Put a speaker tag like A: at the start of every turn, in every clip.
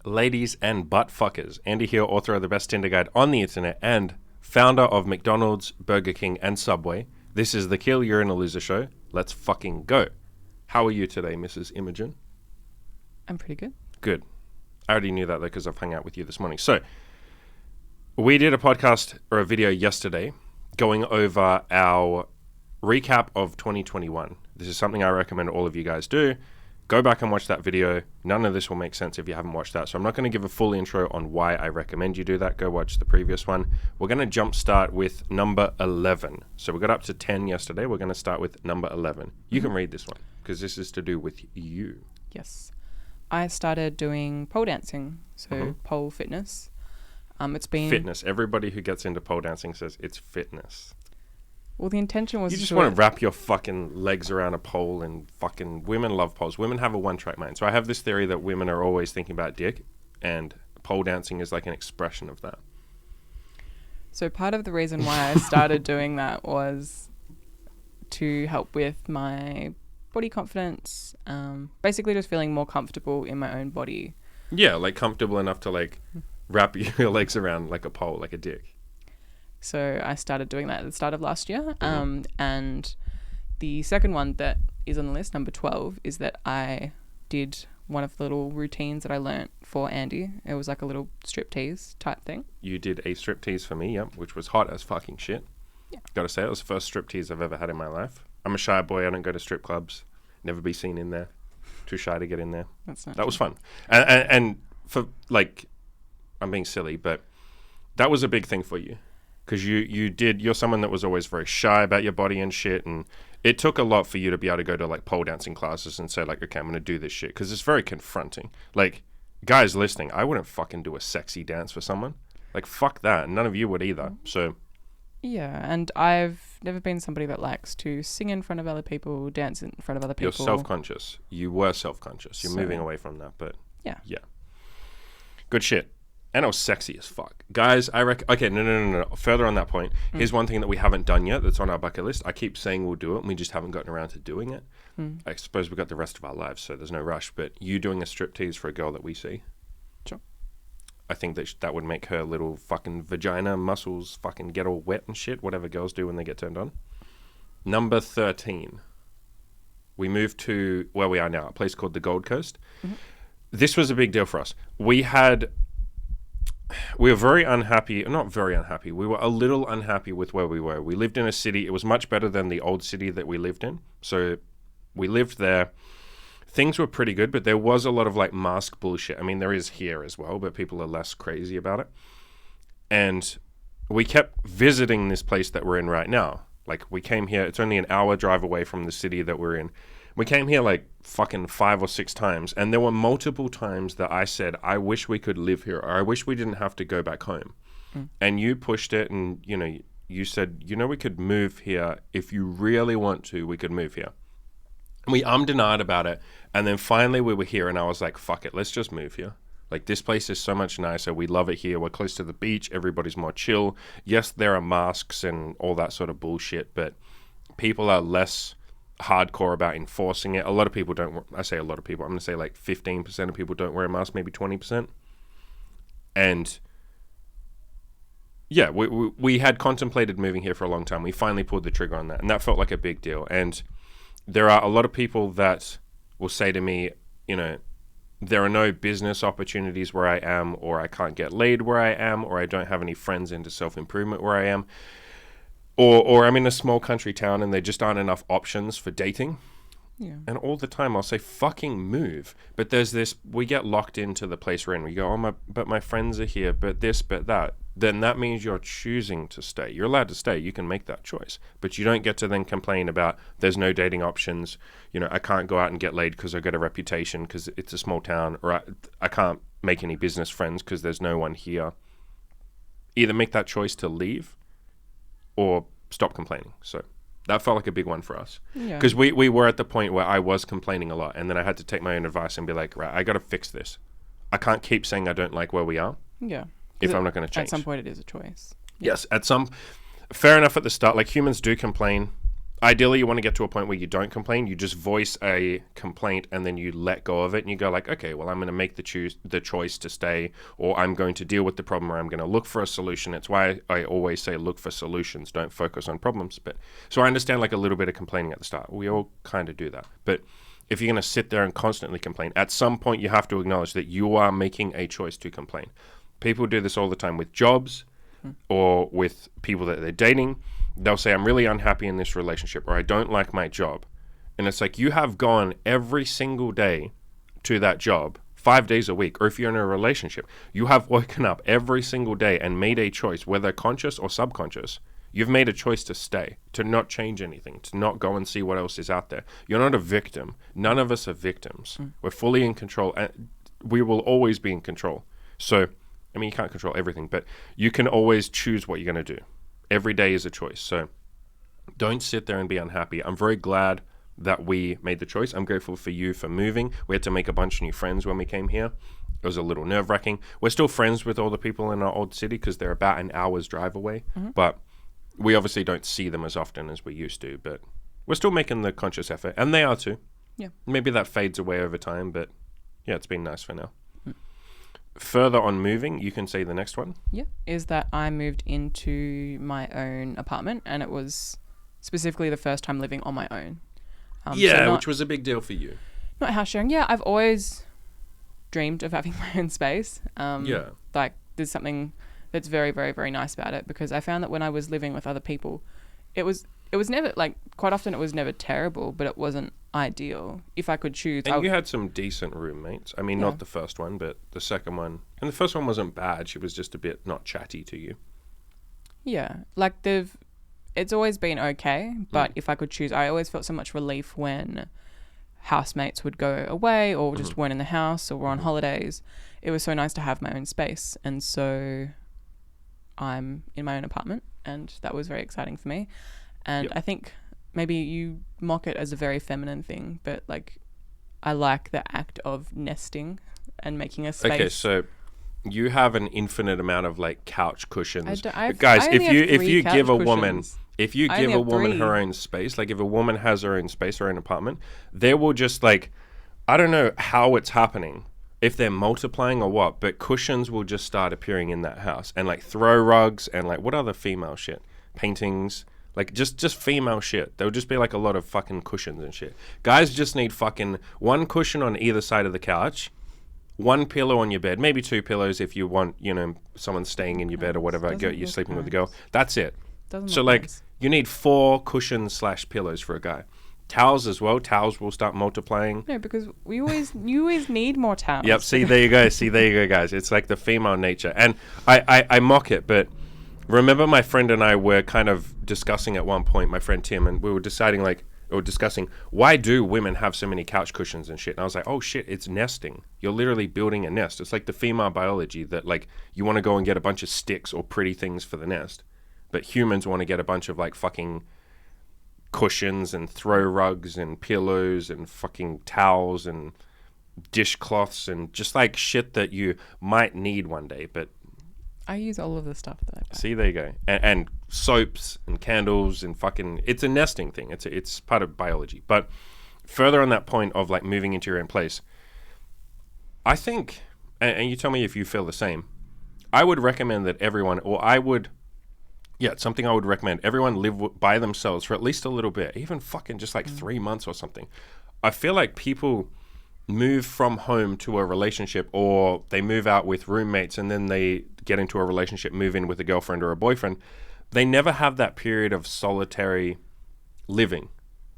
A: Ladies and butt fuckers, Andy here, author of the best Tinder guide on the internet and founder of McDonald's, Burger King, and Subway. This is the Kill You're in a Loser show. Let's fucking go. How are you today, Mrs. Imogen?
B: I'm pretty good.
A: Good. I already knew that though because I've hung out with you this morning. So, we did a podcast or a video yesterday going over our recap of 2021. This is something I recommend all of you guys do. Go back and watch that video. None of this will make sense if you haven't watched that. So I'm not going to give a full intro on why I recommend you do that. Go watch the previous one. We're going to jump start with number 11. So we got up to 10 yesterday. We're going to start with number 11. You can read this one because this is to do with you.
B: Yes. I started doing pole dancing, so pole fitness. It's been...
A: Fitness. Everybody who gets into pole dancing says it's fitness.
B: Well, the intention was...
A: You just want to wrap your fucking legs around a pole and fucking... Women love poles. Women have a one-track mind. So I have this theory that women are always thinking about dick, and pole dancing is like an expression of that.
B: So part of the reason why I started doing that was to help with my body confidence, basically just feeling more comfortable in my own body.
A: Yeah, like comfortable enough to like wrap your legs around like a pole, like a dick.
B: So I started doing that at the start of last year. And the second one that is on the list, number 12, is that I did one of the little routines that I learnt for Andy. It was like a little striptease type thing.
A: You did a striptease for me, yep, which was hot as fucking shit.
B: Yeah.
A: Gotta say, it was the first striptease I've ever had in my life. I'm a shy boy. I don't go to strip clubs. Never be seen in there. Too shy to get in there. That was fun. And for, like, I'm being silly, but that was a big thing for you. Because you're someone that was always very shy about your body and shit, and it took a lot for you to be able to go to like pole dancing classes and say like, okay, I'm going to do this shit, because it's very confronting. Like, guys listening, I wouldn't fucking do a sexy dance for someone. Like, fuck that. None of you would either. So
B: yeah, and I've never been somebody that likes to sing in front of other people, dance in front of other people.
A: You're self-conscious. You were self-conscious. You're moving away from that, but yeah. Good shit. And it was sexy as fuck. Guys, I reckon... Okay, no. Further on that point, here's one thing that we haven't done yet that's on our bucket list. I keep saying we'll do it, and we just haven't gotten around to doing it. I suppose we've got the rest of our lives, so there's no rush. But you doing a striptease for a girl that we see.
B: Sure.
A: I think that would make her little fucking vagina muscles fucking get all wet and shit, whatever girls do when they get turned on. Number 13. We moved to where we are now, a place called the Gold Coast. This was a big deal for us. We were very unhappy, not very unhappy, we were a little unhappy with where we were. We lived in a city, it was much better than the old city that we lived in. So we lived there. Things were pretty good, but there was a lot of like mask bullshit. I mean, there is here as well, but people are less crazy about it. And we kept visiting this place that we're in right now. Like, we came here, it's only an hour drive away from the city that we're in. We came here like fucking 5 or 6 times, and there were multiple times that I said, I wish we could live here, or I wish we didn't have to go back home. And you pushed it, and you said, we could move here. If you really want to, we could move here. And we ummed and ahed about it, and then finally we were here, and I was like, fuck it, let's just move here. Like, this place is so much nicer. We love it here. We're close to the beach. Everybody's more chill. Yes, there are masks and all that sort of bullshit, but people are less hardcore about enforcing it. A lot of people don't. I say a lot of people. I'm going to say like 15% of people don't wear a mask, maybe 20%. And yeah, we had contemplated moving here for a long time. We finally pulled the trigger on that, and that felt like a big deal. And there are a lot of people that will say to me, there are no business opportunities where I am, or I can't get laid where I am, or I don't have any friends into self-improvement where I am. Or I'm in a small country town and there just aren't enough options for dating. Yeah. And all the time I'll say, fucking move. But there's this, we get locked into the place we're in. We go, but my friends are here, but this, but that. Then that means you're choosing to stay. You're allowed to stay. You can make that choice. But you don't get to then complain about there's no dating options. I can't go out and get laid because I got a reputation because it's a small town. Or I can't make any business friends because there's no one here. Either make that choice to leave or stop complaining. So that felt like a big one for us. Because we were at the point where I was complaining a lot, and then I had to take my own advice and be like, right, I got to fix this. I can't keep saying I don't like where we are.
B: Yeah.
A: If I'm not going to change.
B: At some point it is a choice.
A: Yes, fair enough at the start. Like, humans do complain. ideally you want to get to a point where you don't complain. You just voice a complaint and then you let go of it and you go like, okay, well, I'm going to make the choice to stay, or I'm going to deal with the problem, or I'm going to look for a solution. It's why I always say look for solutions, don't focus on problems. But so I understand like a little bit of complaining at the start. We all kind of do that. But if you're going to sit there and constantly complain, at some point you have to acknowledge that you are making a choice to complain. People do this all the time with jobs or with people that they're dating. They'll say, I'm really unhappy in this relationship, or I don't like my job. And it's like, you have gone every single day to that job 5 days a week. Or if you're in a relationship, you have woken up every single day and made a choice, whether conscious or subconscious. You've made a choice to stay, to not change anything, to not go and see what else is out there. You're not a victim. None of us are victims. We're fully in control, and we will always be in control. So, I mean, you can't control everything, but you can always choose what you're going to do. Every day is a choice. So don't sit there and be unhappy. I'm very glad that we made the choice. I'm grateful for you for moving. We had to make a bunch of new friends when we came here. It was a little nerve-wracking. We're still friends with all the people in our old city because they're about an hour's drive away. But we obviously don't see them as often as we used to. But we're still making the conscious effort. And they are too.
B: Yeah.
A: Maybe that fades away over time. But yeah, it's been nice for now. Further on moving, you can say the next one.
B: Yeah, is that I moved into my own apartment, and it was specifically the first time living on my own.
A: Which was a big deal for you.
B: Not house sharing. Yeah, I've always dreamed of having my own space. Like, there's something that's very, very, very nice about it, because I found that when I was living with other people, it was never, like, quite often it was never terrible, but it wasn't ideal. If I could choose.
A: And you had some decent roommates. I mean, not the first one, but the second one. And the first one wasn't bad. She was just a bit not chatty to you.
B: Yeah. Like, it's always been okay, but if I could choose, I always felt so much relief when housemates would go away or just weren't in the house or were on holidays. It was so nice to have my own space. And so I'm in my own apartment, and that was very exciting for me. And I think maybe you mock it as a very feminine thing, but like, I like the act of nesting and making a space.
A: Okay, so you have an infinite amount of like couch cushions.
B: Guys,
A: if you give a woman
B: three.
A: her own space, like if a woman has her own space, her own apartment, they will just like, I don't know how it's happening, if they're multiplying or what, but cushions will just start appearing in that house, and like throw rugs and like what other female shit, paintings. Like, just female shit. There'll just be, like, a lot of fucking cushions and shit. Guys just need fucking one cushion on either side of the couch, one pillow on your bed, maybe two pillows if you want, you know, someone staying in your bed or whatever. You're sleeping with a girl. That's it. So, like, you need 4 cushions/pillows for a guy. Towels as well. Towels will start multiplying.
B: No, because you always need more towels.
A: Yep, see, there you go, guys. It's like the female nature. And I mock it, but... Remember, my friend and I were kind of discussing at one point, my friend Tim, and we were discussing why do women have so many couch cushions and shit? And I was like, oh shit, it's nesting. You're literally building a nest. It's like the female biology that like you want to go and get a bunch of sticks or pretty things for the nest, but humans want to get a bunch of like fucking cushions and throw rugs and pillows and fucking towels and dishcloths and just like shit that you might need one day, but
B: I use all of the stuff that I buy.
A: See, there you go. And soaps and candles and fucking... It's a nesting thing. It's part of biology. But further on that point of, like, moving into your own place, I think... And you tell me if you feel the same. I would recommend that everyone... it's something I would recommend. Everyone live by themselves for at least a little bit. Even fucking just, like, 3 months or something. I feel like people... move from home to a relationship, or they move out with roommates and then they get into a relationship, move in with a girlfriend or a boyfriend. They never have that period of solitary living.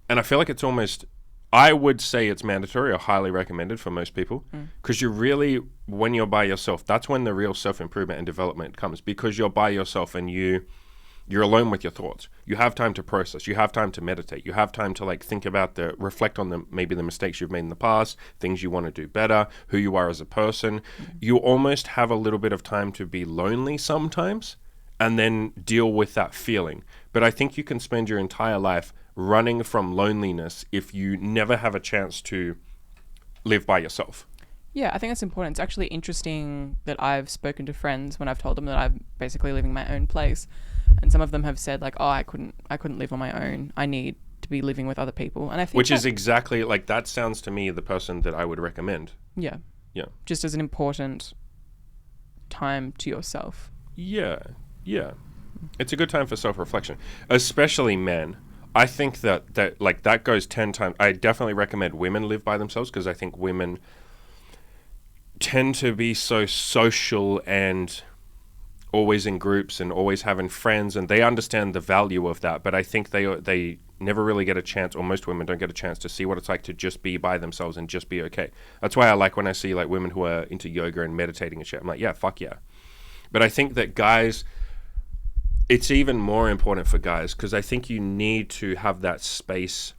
A: And I feel like it's almost, I would say it's mandatory or highly recommended for most people, because you really, when you're by yourself, that's when the real self-improvement and development comes, because you're by yourself and you're alone with your thoughts. You have time to process. You have time to meditate. You have time to like think about reflect on maybe the mistakes you've made in the past, things you want to do better, who you are as a person. You almost have a little bit of time to be lonely sometimes and then deal with that feeling. But I think you can spend your entire life running from loneliness if you never have a chance to live by yourself.
B: Yeah, I think that's important. It's actually interesting that I've spoken to friends when I've told them that I'm basically living my own place. And some of them have said like, oh, I couldn't live on my own. I need to be living with other people. And I think
A: which is exactly like, that sounds to me the person that I would recommend.
B: Yeah.
A: Yeah.
B: Just as an important time to yourself.
A: Yeah. It's a good time for self-reflection, especially men. I think that like that goes 10 times. I definitely recommend women live by themselves, because I think women tend to be so social and always in groups and always having friends, and they understand the value of that. But I think they never really get a chance, or most women don't get a chance to see what it's like to just be by themselves and just be okay. That's why I like when I see like women who are into yoga and meditating and shit. I'm like, yeah, fuck yeah. But I think that guys, it's even more important for guys, because I think you need to have that space.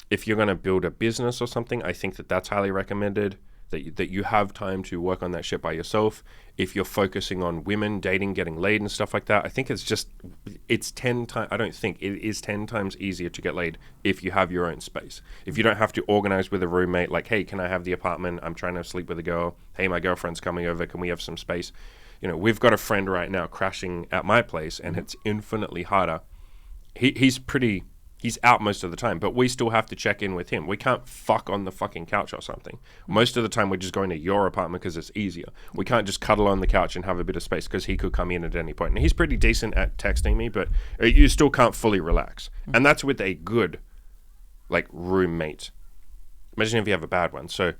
A: If you're going to build a business or something, I think that that's highly recommended, that you have time to work on that shit by yourself. If you're focusing on women, dating, getting laid and stuff like that, I think it's 10 times, I don't think, it is 10 times easier to get laid if you have your own space. If you don't have to organize with a roommate, like, hey, can I have the apartment? I'm trying to sleep with a girl. Hey, my girlfriend's coming over. Can we have some space? You know, we've got a friend right now crashing at my place, and it's infinitely harder. He's out most of the time, but we still have to check in with him. We can't fuck on the fucking couch or something. Most of the time, we're just going to your apartment because it's easier. We can't just cuddle on the couch and have a bit of space, because he could come in at any point. And he's pretty decent at texting me, but you still can't fully relax. And that's with a good, like, roommate. Imagine if you have a bad one. So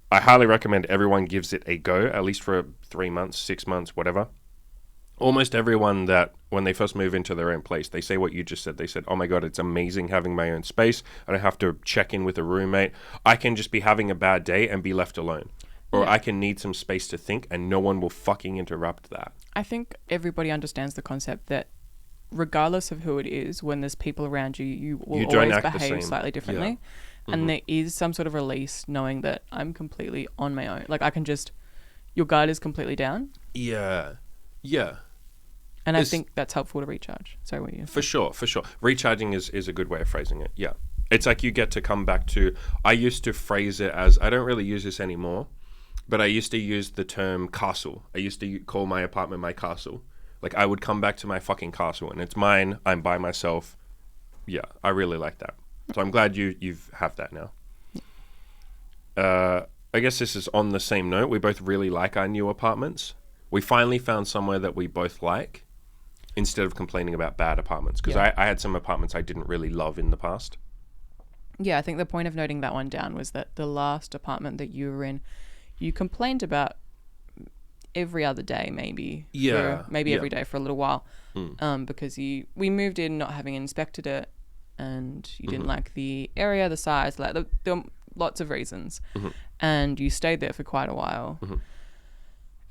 A: I highly recommend everyone gives it a go, at least for 3 months, 6 months, whatever. Almost everyone that, when they first move into their own place, they say what you just said. They said, oh my God, it's amazing having my own space. I don't have to check in with a roommate. I can just be having a bad day and be left alone. Or I can need some space to think, and no one will fucking interrupt that.
B: I think everybody understands the concept that regardless of who it is, when there's people around you, you will always behave slightly differently. Yeah. And there is some sort of release knowing that I'm completely on my own. Like, I can just, your guard is completely down.
A: Yeah.
B: And I think that's helpful to recharge. Sorry, what are you?
A: For sure. Recharging is a good way of phrasing it. Yeah. It's like you get to come back to, I used to phrase it as, I don't really use this anymore, but I used to use the term castle. I used to call my apartment my castle. Like, I would come back to my fucking castle, and it's mine. I'm by myself. Yeah, I really like that. So I'm glad you have that now. I guess this is on the same note. We both really like our new apartments. We finally found somewhere that we both like, instead of complaining about bad apartments. Because I had some apartments I didn't really love in the past.
B: Yeah, I think the point of noting that one down was that the last apartment that you were in, you complained about every other day, maybe. Every day for a little while. Because we moved in not having inspected it, and you didn't like the area, the size, like there were lots of reasons. And you stayed there for quite a while.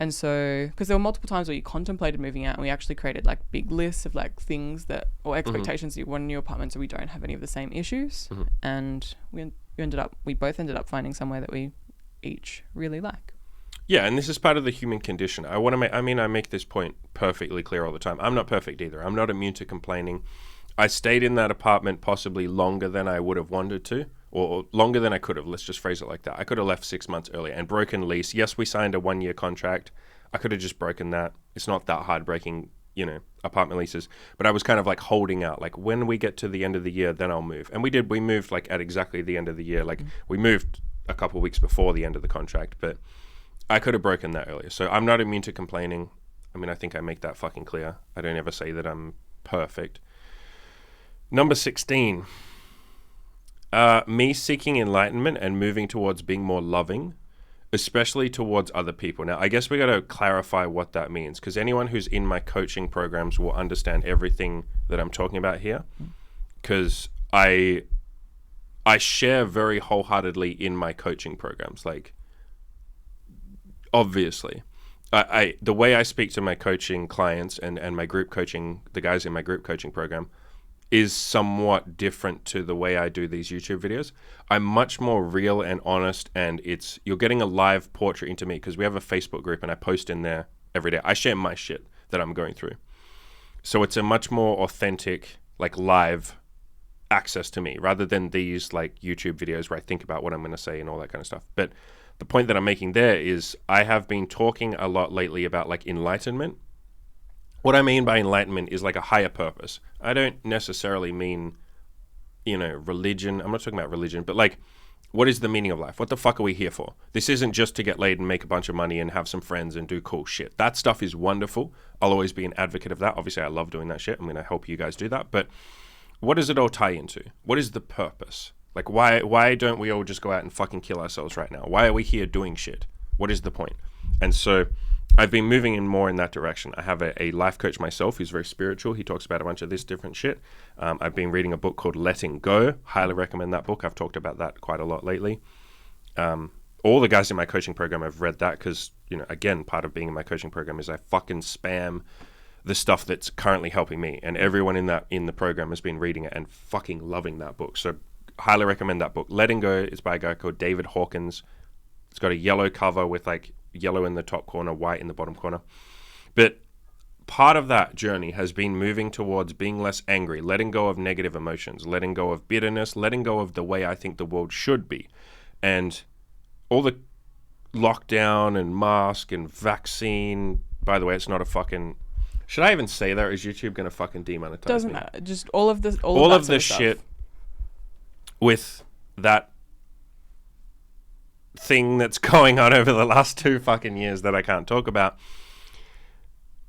B: And so, because there were multiple times where you contemplated moving out, and we actually created like big lists of like things that, or expectations that you want in a new apartment, so we don't have any of the same issues. And we both ended up finding somewhere that we each really like.
A: Yeah, and this is part of the human condition. I make this point perfectly clear all the time. I'm not perfect either. I'm not immune to complaining. I stayed in that apartment possibly longer than I would have wanted to, or longer than I could have. Let's just phrase it like that. I could have left 6 months earlier and broken lease. Yes, we signed a 1-year contract. I could have just broken that. It's not that hard breaking, apartment leases. But I was kind of like holding out, like, when we get to the end of the year, then I'll move. And we did. We moved like at exactly the end of the year. Like, we moved a couple of weeks before the end of the contract, but I could have broken that earlier. So I'm not immune to complaining. I mean, I think I make that fucking clear. I don't ever say that I'm perfect. Number 16. Me seeking enlightenment and moving towards being more loving, especially towards other people. Now, I guess we got to clarify what that means, because anyone who's in my coaching programs will understand everything that I'm talking about here, because I share very wholeheartedly in my coaching programs. Like, obviously, the way I speak to my coaching clients and my group coaching, the guys in my group coaching program, is somewhat different to the way I do these YouTube videos. I'm much more real and honest, and you're getting a live portrait into me, because we have a Facebook group and I post in there every day. I share my shit that I'm going through. So it's a much more authentic, like, live access to me, rather than these like YouTube videos where I think about what I'm going to say and all that kind of stuff. But the point that I'm making there is I have been talking a lot lately about like enlightenment. What I mean by enlightenment is like a higher purpose. I don't necessarily mean, religion. I'm not talking about religion, but like, what is the meaning of life? What the fuck are we here for? This isn't just to get laid and make a bunch of money and have some friends and do cool shit. That stuff is wonderful. I'll always be an advocate of that. Obviously, I love doing that shit. I'm going to help you guys do that. But what does it all tie into? What is the purpose? Like, why don't we all just go out and fucking kill ourselves right now? Why are we here doing shit? What is the point? And so I've been moving in more in that direction. I have a life coach myself who's very spiritual. He talks about a bunch of this different shit. I've been reading a book called Letting Go. Highly recommend that book. I've talked about that quite a lot lately. All the guys in my coaching program have read that because, again, part of being in my coaching program is I fucking spam the stuff that's currently helping me. And everyone in the program has been reading it and fucking loving that book. So highly recommend that book. Letting Go is by a guy called David Hawkins. It's got a yellow cover with like yellow in the top corner, white in the bottom corner. But part of that journey has been moving towards being less angry, letting go of negative emotions, letting go of bitterness, letting go of the way I think the world should be. And all the lockdown and mask and vaccine, by the way, it's not a fucking... Should I even say that, or is YouTube going to fucking demonetize
B: Doesn't
A: me?
B: matter. Just all of this,
A: all
B: of
A: of
B: that
A: this
B: sort of
A: shit
B: stuff.
A: with that thing that's going on over the last 2 fucking years that I can't talk about.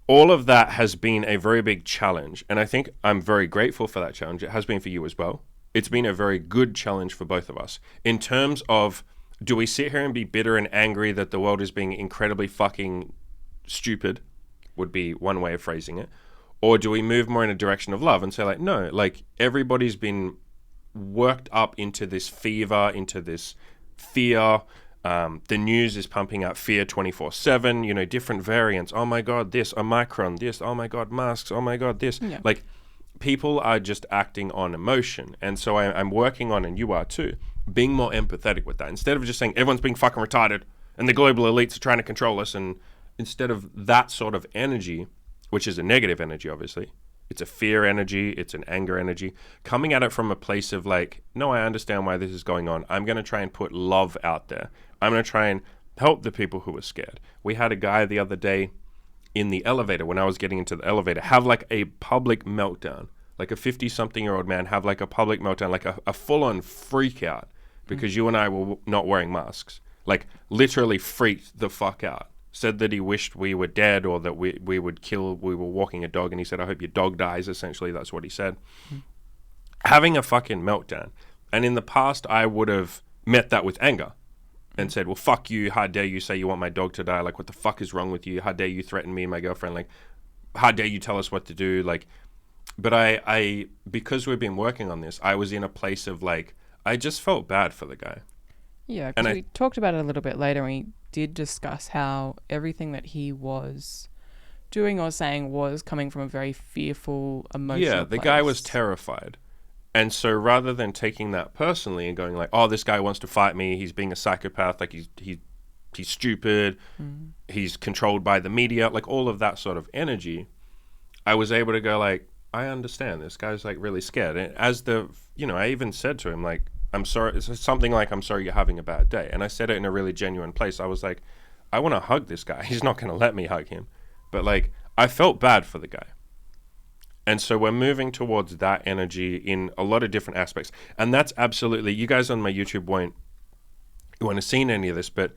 A: All of that has been a very big challenge, and I think I'm very grateful for that challenge. It has been for you as well. It's been a very good challenge for both of us. In terms of, do we sit here and be bitter and angry that the world is being incredibly fucking stupid, would be one way of phrasing it, or do we move more in a direction of love and say like, no, like everybody's been worked up into this fever, into this fear. The news is pumping out fear 24/7, different variants. Oh my God, this, Omicron, this, oh my God, masks, oh my God, this.
B: Yeah.
A: Like, people are just acting on emotion. And so I'm working on, and you are too, being more empathetic with that. Instead of just saying everyone's being fucking retarded and the global elites are trying to control us, and instead of that sort of energy, which is a negative energy, obviously, it's a fear energy, it's an anger energy, coming at it from a place of like, no, I understand why this is going on. I'm going to try and put love out there. I'm going to try and help the people who are scared. We had a guy the other day in the elevator, when I was getting into the elevator, have like a public meltdown, like a 50-something-year-old man have like a public meltdown, like a full-on freak out because you and I were not wearing masks, like literally freaked the fuck out. Said that he wished we were dead, or that we were walking a dog, and he said, I hope your dog dies. Essentially, that's what he said. Having a fucking meltdown. And in the past, I would have met that with anger and said, well, fuck you. How dare you say you want my dog to die? Like, what the fuck is wrong with you? How dare you threaten me and my girlfriend? Like, how dare you tell us what to do? Like, but I because we've been working on this, I was in a place of like, I just felt bad for the guy.
B: Yeah, because we talked about it a little bit later, and we did discuss how everything that he was doing or saying was coming from a very fearful, emotional
A: Yeah, the
B: place.
A: guy was terrified. And so rather than taking that personally and going like, oh, this guy wants to fight me, he's being a psychopath, like he's stupid, he's controlled by the media, like all of that sort of energy, I was able to go like, I understand this guy's like really scared. And as I even said to him like, I'm sorry, it's something like, I'm sorry you're having a bad day. And I said it in a really genuine place. I was like, I want to hug this guy. He's not going to let me hug him. But like, I felt bad for the guy. And so we're moving towards that energy in a lot of different aspects. And that's absolutely, you guys on my YouTube won't have seen any of this, but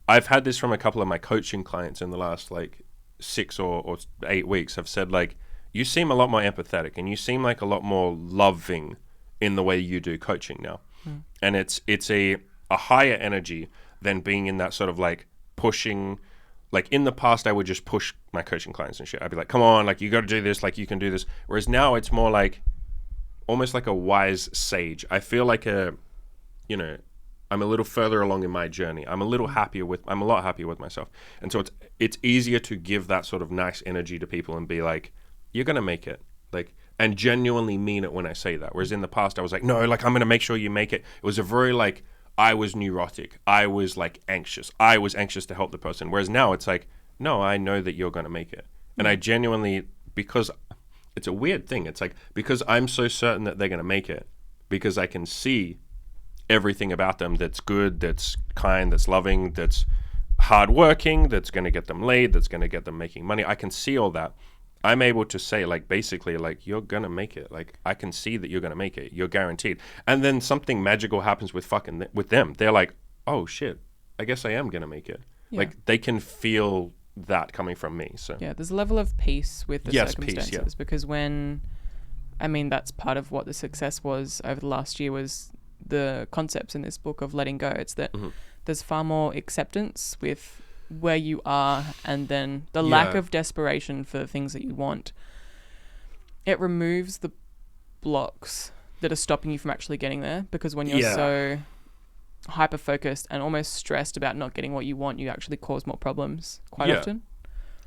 A: I've had this from a couple of my coaching clients in the last like 6 or 8 weeks have said like, you seem a lot more empathetic and you seem like a lot more loving in the way you do coaching now. And it's a higher energy than being in that sort of like pushing. Like in the past, I would just push my coaching clients and shit. I'd be like, come on, like you got to do this, like you can do this. Whereas now it's more like almost like a wise sage. I feel like I'm a little further along in my journey. I'm a lot happier with myself. And so it's easier to give that sort of nice energy to people and be like, you're going to make it. Like, and genuinely mean it when I say that. Whereas in the past, I was like, no, like I'm going to make sure you make it. It was a very like, I was neurotic. I was like anxious. I was anxious to help the person. Whereas now it's like, no, I know that you're going to make it. And I genuinely, because it's a weird thing. It's like, because I'm so certain that they're going to make it, because I can see everything about them that's good, that's kind, that's loving, that's hardworking, that's going to get them laid, that's going to get them making money. I can see all that. I'm able to say, like, basically, like, you're gonna make it. Like, I can see that you're gonna make it. You're guaranteed. And then something magical happens with with them. They're like, oh shit, I guess I am gonna make it.
B: Yeah.
A: Like, they can feel that coming from me. So
B: Yeah, there's a level of peace with the circumstances,
A: peace, yeah.
B: because that's part of what the success was over the last year, was the concepts in this book of letting go. It's that there's far more acceptance with where you are, and then the lack of desperation for the things that you want. It removes the blocks that are stopping you from actually getting there, because when you're so hyper focused and almost stressed about not getting what you want, you actually cause more problems quite often.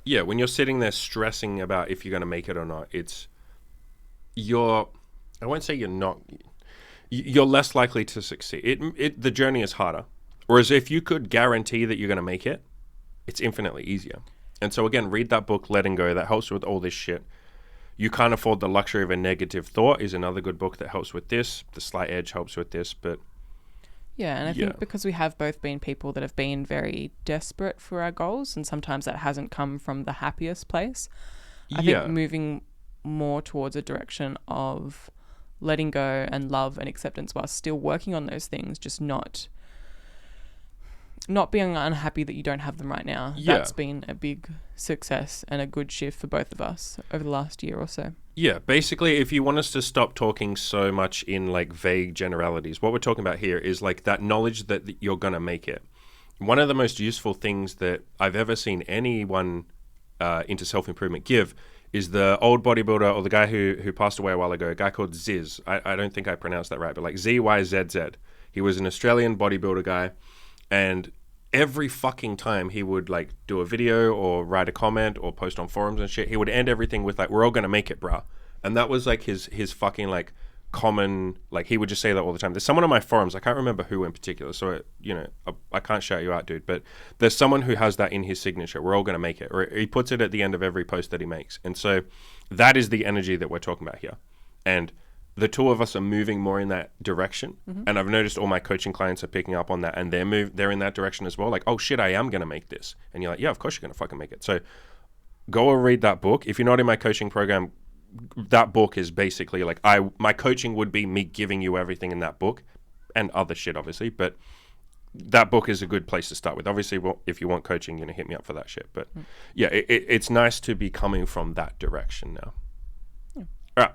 A: Yeah, when you're sitting there stressing about if you're going to make it or not, I won't say you're less likely to succeed. The journey is harder. Whereas if you could guarantee that you're going to make it, it's infinitely easier. And so again, read that book, Letting Go. That helps with all this shit. You Can't Afford the Luxury of a Negative Thought is another good book that helps with this. The Slight Edge helps with this, but
B: yeah, and I think because we have both been people that have been very desperate for our goals, and sometimes that hasn't come from the happiest place, I think moving more towards a direction of letting go and love and acceptance while still working on those things, just not being unhappy that you don't have them right now. That's been a big success and a good shift for both of us over the last year or so.
A: Yeah, basically, if you want us to stop talking so much in like vague generalities, what we're talking about here is like that knowledge that you're going to make it. One of the most useful things that I've ever seen anyone into self-improvement give is the old bodybuilder, or the guy who passed away a while ago, a guy called Ziz. I don't think I pronounced that right, but like ZYZZ. He was an Australian bodybuilder guy, and every fucking time he would like do a video or write a comment or post on forums and shit, he would end everything with like, we're all gonna make it, bruh. And that was like his fucking like common, like he would just say that all the time. There's someone on my forums, I can't remember who in particular, so I can't shout you out, dude, but there's someone who has that in his signature, we're all gonna make it, or he puts it at the end of every post that he makes. And so that is the energy that we're talking about here. And the two of us are moving more in that direction. And I've noticed all my coaching clients are picking up on that, and they're in that direction as well. Like, oh shit, I am going to make this. And you're like, yeah, of course you're going to fucking make it. So go and read that book. If you're not in my coaching program, that book is basically like, my coaching would be me giving you everything in that book and other shit, obviously. But that book is a good place to start with. Obviously, if you want coaching, hit me up for that shit. But yeah, it's nice to be coming from that direction now. All right.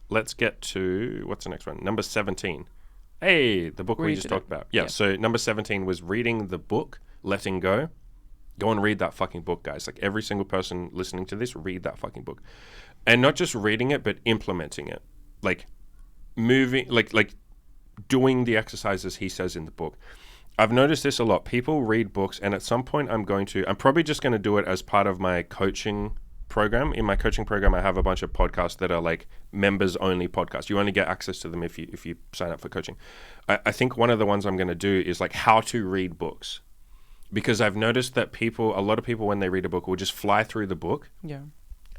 A: Let's get to, what's the next one? Number 17. Hey, the book we just talked about. Yeah, so number 17 was reading the book, Letting Go. Go and read that fucking book, guys. Like, every single person listening to this, read that fucking book. And not just reading it, but implementing it. Like, moving, like doing the exercises he says in the book. I've noticed this a lot. People read books, and at some point I'm probably just going to do it as part of my coaching program. In my coaching program, I have a bunch of podcasts that are like members only podcasts. You only get access to them if you sign up for coaching. I think one of the ones I'm going to do is like how to read books, because I've noticed that a lot of people when they read a book will just fly through the book,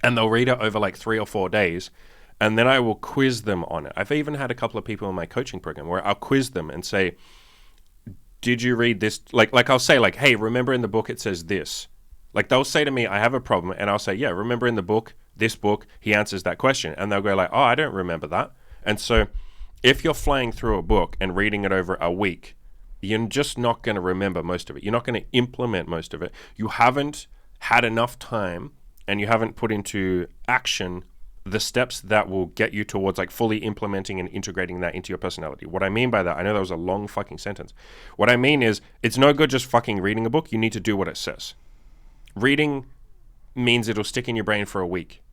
A: and they'll read it over like 3 or 4 days, and then I will quiz them on it. I've even had a couple of people in my coaching program where I'll quiz them and say, did you read this? Like I'll say like, hey, remember in the book it says this. Like, they'll say to me, I have a problem, and I'll say, yeah, remember in the book, this book, he answers that question. And they'll go like, oh, I don't remember that. And so if you're flying through a book and reading it over a week, you're just not going to remember most of it. You're not going to implement most of it. You haven't had enough time, and you haven't put into action the steps that will get you towards like fully implementing and integrating that into your personality. What I mean by that, I know that was a long fucking sentence. What I mean is, it's no good just fucking reading a book. You need to do what it says. Reading means it'll stick in your brain for a week.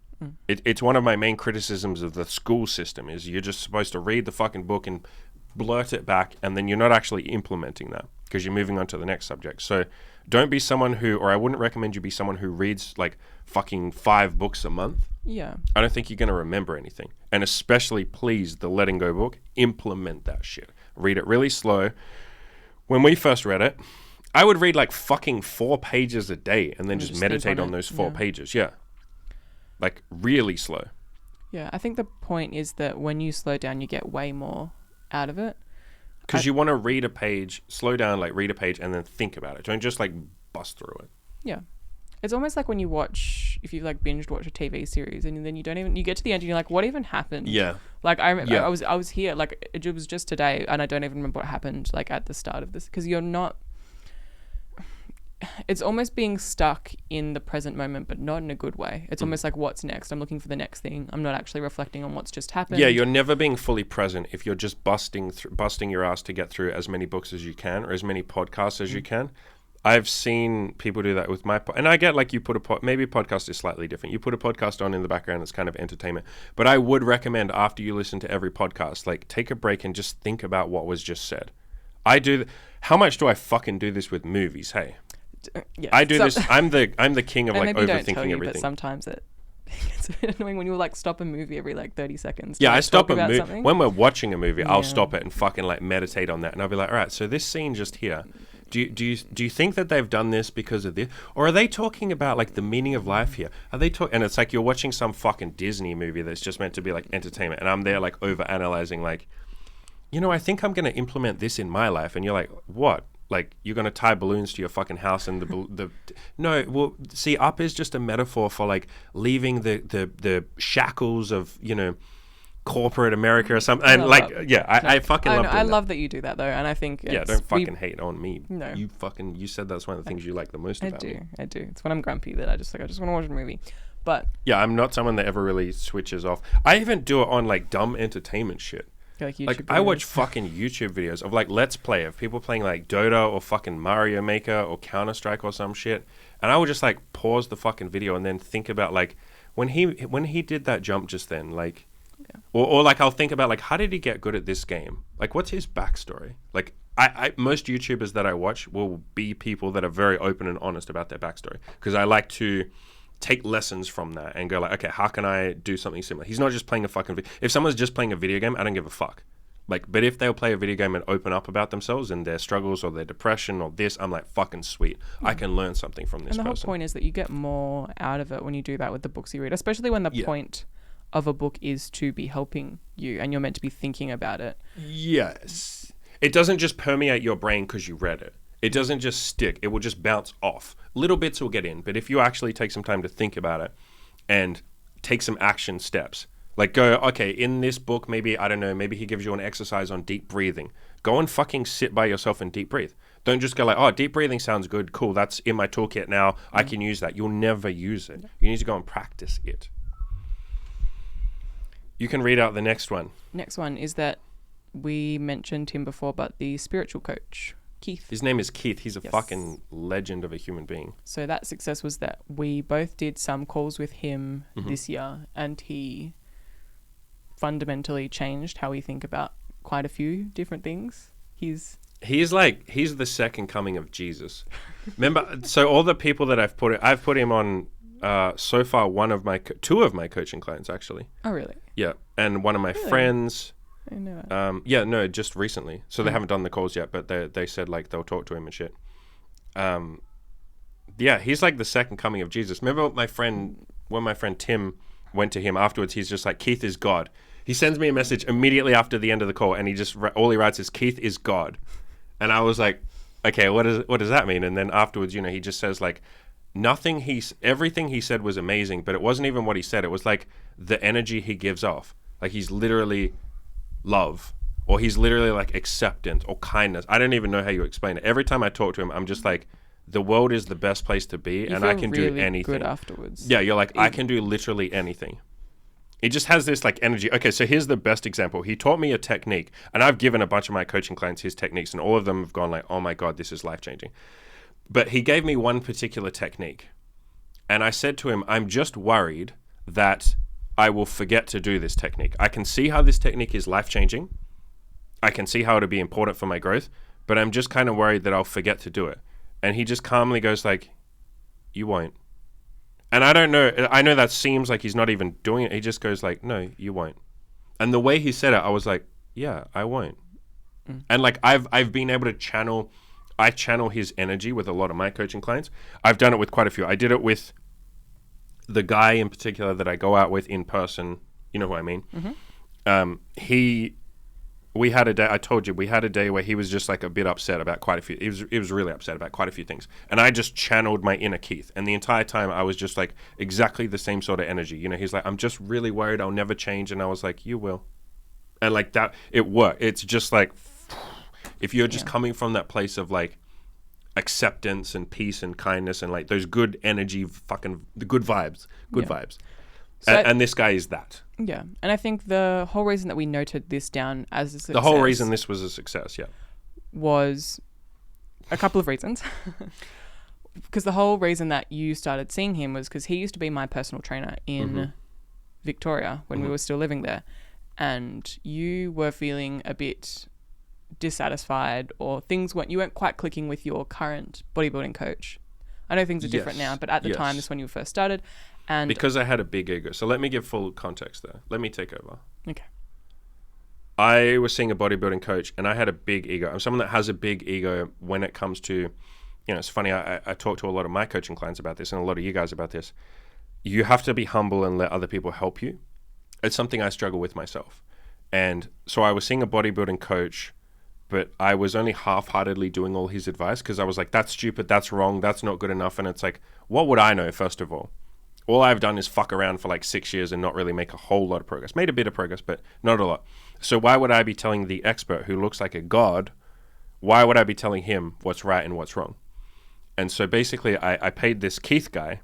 A: It's one of my main criticisms of the school system is you're just supposed to read the fucking book and blurt it back, and then you're not actually implementing that because you're moving on to the next subject. So don't be someone or I wouldn't recommend you be someone who reads like fucking 5 books a month.
B: Yeah.
A: I don't think you're going to remember anything. And especially, please, the Letting Go book, implement that shit. Read it really slow. When we first read it, I would read like fucking 4 pages a day and then just meditate on those 4 pages. Yeah. Like really slow.
B: Yeah. I think the point is that when you slow down, you get way more out of it.
A: Because you want to read a page, slow down, like read a page and then think about it. Don't just like bust through it.
B: Yeah. It's almost like when you watch if you like binged watch a TV series and then you get to the end and you're like, what even happened?
A: Yeah.
B: Like I remember I was here, like it was just today and I don't even remember what happened like at the start of this, because you're not, it's almost being stuck in the present moment, but not in a good way. It's almost like, what's next? I'm looking for the next thing. I'm not actually reflecting on what's just happened.
A: Yeah, you're never being fully present if you're just busting your ass to get through as many books as you can or as many podcasts as you can. I've seen people do that with and I get like you put maybe a podcast is slightly different. You put a podcast on in the background, it's kind of entertainment. But I would recommend after you listen to every podcast, like take a break and just think about what was just said. How much do I fucking do this with movies? Hey.
B: Yeah.
A: I do this. I'm the king of like
B: maybe don't
A: overthinking
B: tell you,
A: everything.
B: But sometimes it's a bit annoying when you like stop a movie every like 30 seconds.
A: Yeah,
B: like,
A: I stop a movie
B: something.
A: when we're watching a movie. I'll stop it and fucking like meditate on that, and I'll be like, all right, so this scene just here. Do you think that they've done this because of this, or are they talking about like the meaning of life here? Are they talking? And it's like you're watching some fucking Disney movie that's just meant to be like entertainment, and I'm there like over analyzing, like, I think I'm gonna implement this in my life, and you're like, what? Like, you're going to tie balloons to your fucking house and no, well, see, up is just a metaphor for, like, leaving the shackles of, corporate America or something. And, I fucking love
B: I love that you do that, though, and I think
A: don't fucking hate on me.
B: No.
A: You said that's one of the things you like the most about me.
B: I do. It's when I'm grumpy that I just want to watch a movie. But...
A: Yeah, I'm not someone that ever really switches off. I even do it on, like, dumb entertainment shit.
B: Like
A: I watch fucking YouTube videos of like Let's Play of people playing like Dota or fucking Mario Maker or Counter-Strike or some shit, and I would just like pause the fucking video and then think about like when he did that jump just then, like, or like I'll think about like, how did he get good at this game? Like, what's his backstory? Like, I most YouTubers that I watch will be people that are very open and honest about their backstory, because I like to take lessons from that and go like, okay, how can I do something similar? He's not just playing a fucking if someone's just playing a video game, I don't give a fuck. Like, but if they'll play a video game and open up about themselves and their struggles or their depression or this, I'm like, fucking sweet. I can learn something from this person.
B: And the whole point is that you get more out of it when you do that with the books you read, especially when the point of a book is to be helping you and you're meant to be thinking about it.
A: Yes. It doesn't just permeate your brain because you read it. It doesn't just stick. It will just bounce off. Little bits will get in. But if you actually take some time to think about it and take some action steps, like go, okay, in this book, maybe, I don't know, maybe he gives you an exercise on deep breathing. Go and fucking sit by yourself and deep breathe. Don't just go like, oh, deep breathing sounds good. Cool. That's in my toolkit now. I can use that. You'll never use it. You need to go and practice it. You can read out the next one.
B: Next one is that we mentioned him before, but the spiritual coach. Keith.
A: His name is Keith. He's a fucking legend of a human being.
B: So that success was that we both did some calls with him this year, and he fundamentally changed how we think about quite a few different things. He's the second coming of Jesus. Remember, so all the people that I've put him on so far, two of my coaching clients actually. Oh really?
A: Yeah, and one of my friends.
B: I know that.
A: No, just recently. So they haven't done the calls yet, but they said like they'll talk to him and shit. He's like the second coming of Jesus. Remember when my friend Tim went to him afterwards, he's just like, Keith is God. He sends me a message immediately after the end of the call, and he just all he writes is Keith is God. And I was like, okay, what does that mean? And then afterwards, he just says like, everything he said was amazing, but it wasn't even what he said. It was like the energy he gives off. Like he's literally love, or he's literally like acceptance or kindness. I don't even know how you explain it. Every time I talk to him, I'm just like, the world is the best place to be, and I can do anything. Good
B: afterwards.
A: Yeah, you're like, I can do literally anything. He just has this like energy. Okay, so here's the best example. He taught me a technique, and I've given a bunch of my coaching clients his techniques, and all of them have gone like, oh my God, this is life-changing. But he gave me one particular technique, and I said to him, I'm just worried that I will forget to do this technique. I can see how this technique is life-changing. I can see how it'll be important for my growth, but I'm just kind of worried that I'll forget to do it. And he just calmly goes like, you won't. And I don't know. I know that seems like he's not even doing it. He just goes like, no, you won't. And the way he said it, I was like, yeah, I won't. And like I've been able to channel his energy with a lot of my coaching clients. I've done it with quite a few. I did it with the guy in particular that I go out with in person. You know who I mean? we had a day, I told you, we had a day where he was just like a bit upset about quite a few, he was really upset about quite a few things. And I just channeled my inner Keith. And the entire time I was just like exactly the same sort of energy. You know, he's like, I'm just really worried I'll never change. And I was like, you will. And like that, it worked. It's just like, if you're just coming from that place of like acceptance and peace and kindness and like those good energy, fucking the good vibes. So and this guy is that.
B: Yeah. And I think the whole reason that we noted this down as a success...
A: The whole reason this was a success,
B: was a couple of reasons. Because the whole reason that you started seeing him was because he used to be my personal trainer in Victoria when we were still living there. And you were feeling a bit dissatisfied, or you weren't quite clicking with your current bodybuilding coach. I know things are different now, but at the time, this is when you first started. And
A: because I had a big ego. So let me give full context there. Let me take over.
B: Okay.
A: I was seeing a bodybuilding coach and I had a big ego. I'm someone that has a big ego when it comes to, you know, it's funny. I talk to a lot of my coaching clients about this and a lot of you guys about this. You have to be humble and let other people help you. It's something I struggle with myself. And so I was seeing a bodybuilding coach, but I was only half-heartedly doing all his advice because I was like, that's stupid, that's wrong, that's not good enough. And it's like, what would I know, first of all? All I've done is fuck around for like 6 years and not really make a whole lot of progress. Made a bit of progress, but not a lot. So why would I be telling the expert who looks like a god, why would I be telling him what's right and what's wrong? And so basically I paid this Keith guy.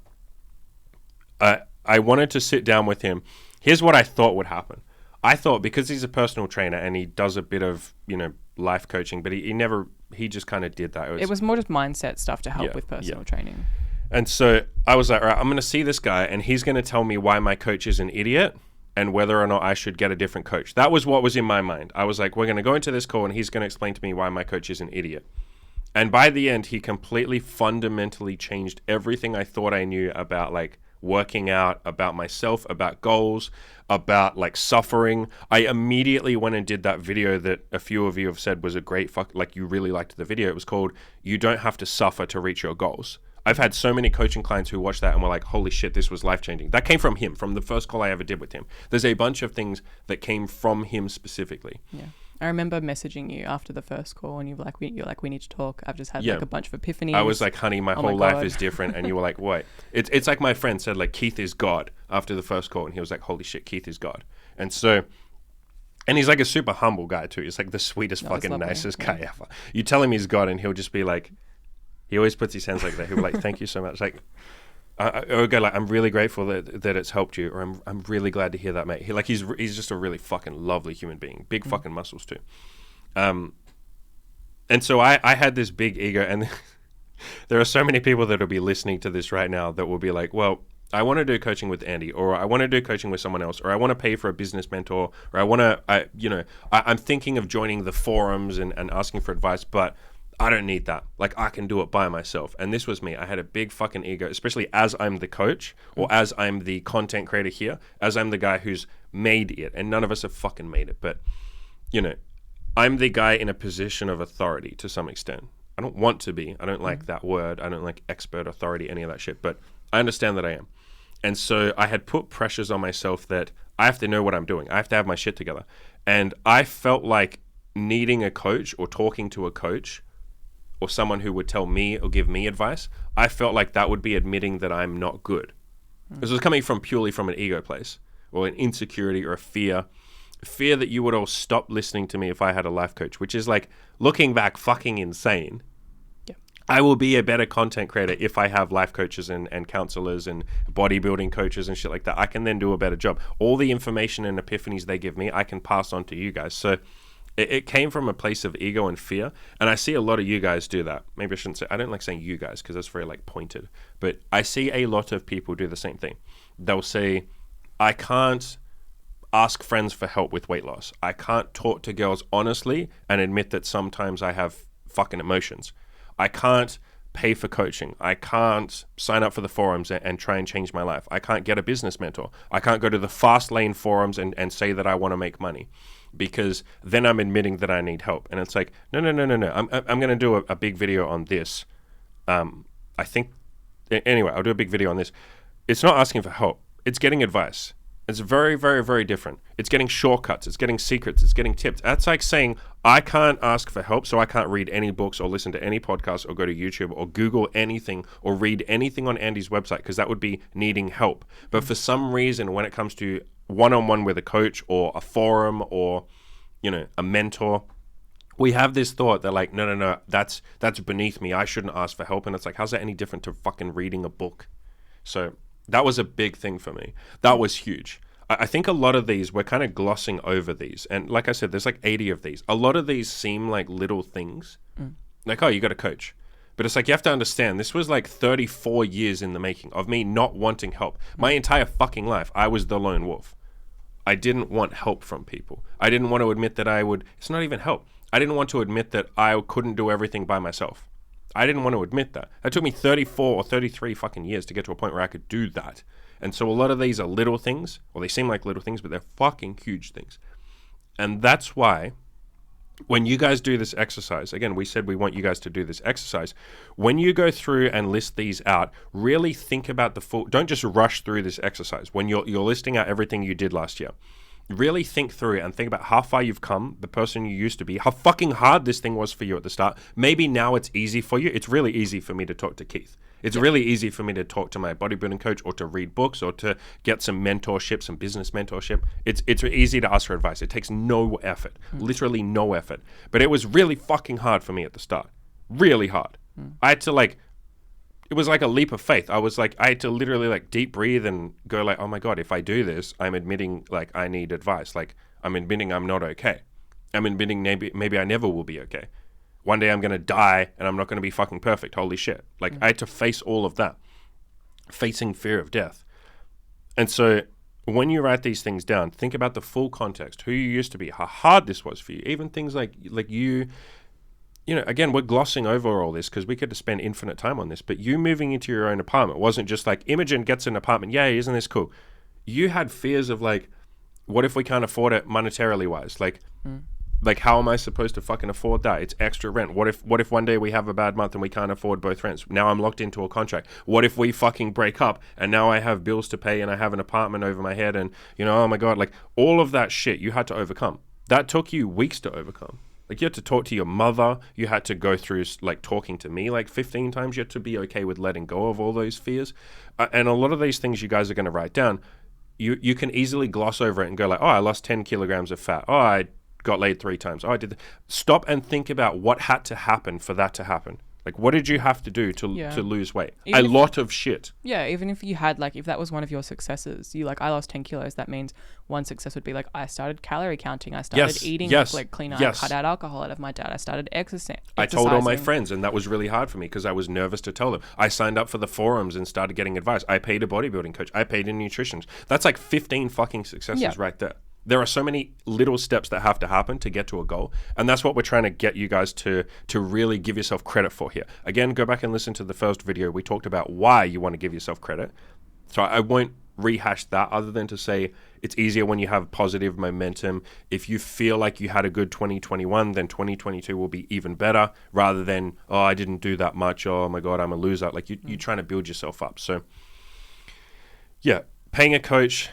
A: I wanted to sit down with him. Here's what I thought would happen. I thought because he's a personal trainer and he does a bit of, you know, life coaching, but he just kind of did that.
B: It was more just mindset stuff to help with personal training.
A: And so I was like, all right, I'm going to see this guy and he's going to tell me why my coach is an idiot and whether or not I should get a different coach. That was what was in my mind. I was like, we're going to go into this call and he's going to explain to me why my coach is an idiot. And by the end, he completely fundamentally changed everything I thought I knew about like working out, about myself, about goals, about like suffering. I immediately went and did that video that a few of you have said was a great like you really liked the video. It was called You Don't Have to Suffer to Reach Your Goals. I've had so many coaching clients who watched that and were like, holy shit, this was life-changing. That came from him, from the first call I ever did with him. There's a bunch of things that came from him specifically.
B: Yeah. I remember messaging you after the first call and you're like, we need to talk. I've just had like a bunch of epiphanies.
A: I was like, honey, my whole life is different. And you were like, wait. It's like my friend said, like, Keith is God after the first call. And he was like, holy shit, Keith is God. And so, and he's like a super humble guy too. He's like the sweetest, fucking nicest guy ever. You tell him he's God and he'll just be like, he always puts his hands like that. He'll be like, thank you so much. Like, or go like, I'm really grateful that it's helped you, or I'm really glad to hear that, mate. He's just a really fucking lovely human being. Big fucking muscles too. And so I had this big ego, and there are so many people that will be listening to this right now that will be like, well, I want to do coaching with Andy, or I want to do coaching with someone else, or I want to pay for a business mentor, or I'm thinking of joining the forums and asking for advice, but I don't need that. Like, I can do it by myself. And this was me. I had a big fucking ego, especially as I'm the coach or as I'm the content creator here, as I'm the guy who's made it. And none of us have fucking made it. But, you know, I'm the guy in a position of authority to some extent. I don't want to be. I don't like that word. I don't like expert, authority, any of that shit. But I understand that I am. And so I had put pressures on myself that I have to know what I'm doing. I have to have my shit together. And I felt like needing a coach or talking to a coach or someone who would tell me or give me advice, I felt like that would be admitting that I'm not good. This was coming from purely from an ego place or an insecurity or a fear that you would all stop listening to me if I had a life coach, which is like, looking back, fucking insane.
B: Yeah.
A: I will be a better content creator if I have life coaches and counselors and bodybuilding coaches and shit like that. I can then do a better job. All the information and epiphanies they give me, I can pass on to you guys. So it came from a place of ego and fear, and I see a lot of you guys do that. Maybe I shouldn't say, I don't like saying you guys because that's very like pointed, but I see a lot of people do the same thing. They'll say, I can't ask friends for help with weight loss. I can't talk to girls honestly and admit that sometimes I have fucking emotions. I can't pay for coaching. I can't sign up for the forums and try and change my life. I can't get a business mentor. I can't go to the fast lane forums and say that I want to make money, because then I'm admitting that I need help. And it's like, no. I'm going to do a big video on this. Anyway, I'll do a big video on this. It's not asking for help. It's getting advice. It's very, very, very different. It's getting shortcuts. It's getting secrets. It's getting tips. That's like saying, I can't ask for help, so I can't read any books or listen to any podcasts or go to YouTube or Google anything or read anything on Andy's website, because that would be needing help. But for some reason, when it comes to one-on-one with a coach or a forum or, a mentor, we have this thought that like, no, that's beneath me. I shouldn't ask for help. And it's like, how's that any different to fucking reading a book? So that was a big thing for me. That was huge. I think a lot of these, we're kind of glossing over these. And like I said, there's like 80 of these. A lot of these seem like little things. Like, oh, you got a coach. But it's like, you have to understand, this was like 34 years in the making of me not wanting help. My entire fucking life, I was the lone wolf. I didn't want help from people. I didn't want to admit that it's not even help. I didn't want to admit that I couldn't do everything by myself. I didn't want to admit that. It took me 34 or 33 fucking years to get to a point where I could do that. And so a lot of these are little things, or they seem like little things, but they're fucking huge things. And that's why when you guys do this exercise, again, we said we want you guys to do this exercise. When you go through and list these out, really think about don't just rush through this exercise. When you're listing out everything you did last year, really think through it and think about how far you've come, the person you used to be, how fucking hard this thing was for you at the start. Maybe now it's easy for you. It's really easy for me to talk to Keith. It's really easy for me to talk to my bodybuilding coach or to read books or to get some mentorship, some business mentorship. It's easy to ask for advice. It takes no effort, literally no effort. But it was really fucking hard for me at the start. Really hard. I had to it was like a leap of faith. I had to literally deep breathe and go oh my God, if I do this, I'm admitting I need advice. I'm admitting I'm not okay. I'm admitting maybe I never will be okay. One day I'm going to die and I'm not going to be fucking perfect. Holy shit. I had to face all of that. Facing fear of death. And so when you write these things down, think about the full context, who you used to be, how hard this was for you. Even things like you, again, we're glossing over all this because we could spend infinite time on this, but you moving into your own apartment wasn't just Imogen gets an apartment. Yay, isn't this cool? You had fears of what if we can't afford it monetarily wise? How am I supposed to fucking afford that? It's extra rent. What if one day we have a bad month and we can't afford both rents? Now I'm locked into a contract. What if we fucking break up and now I have bills to pay and I have an apartment over my head and, oh my God, all of that shit you had to overcome. That took you weeks to overcome. You had to talk to your mother. You had to go through talking to me 15 times. You had to be okay with letting go of all those fears. And a lot of these things you guys are going to write down, you can easily gloss over it and go oh, I lost 10 kilograms of fat. Oh, I got laid 3 times. Oh, I did. Stop and think about what had to happen for that to happen. What did you have to do to lose weight? A lot of shit.
B: Yeah, even if you had, if that was one of your successes, you I lost 10 kilos, that means one success would be I started calorie counting, I started eating cleaner, I cut out alcohol out of my diet, I started exercising.
A: I told all my friends, and that was really hard for me because I was nervous to tell them. I signed up for the forums and started getting advice. I paid a bodybuilding coach. I paid a nutritionist. That's 15 fucking successes right there. There are so many little steps that have to happen to get to a goal. And that's what we're trying to get you guys to really give yourself credit for here. Again, go back and listen to the first video. We talked about why you want to give yourself credit. So I won't rehash that other than to say it's easier when you have positive momentum. If you feel like you had a good 2021, then 2022 will be even better rather than, oh, I didn't do that much. Oh my God, I'm a loser. You're trying to build yourself up. So yeah, paying a coach,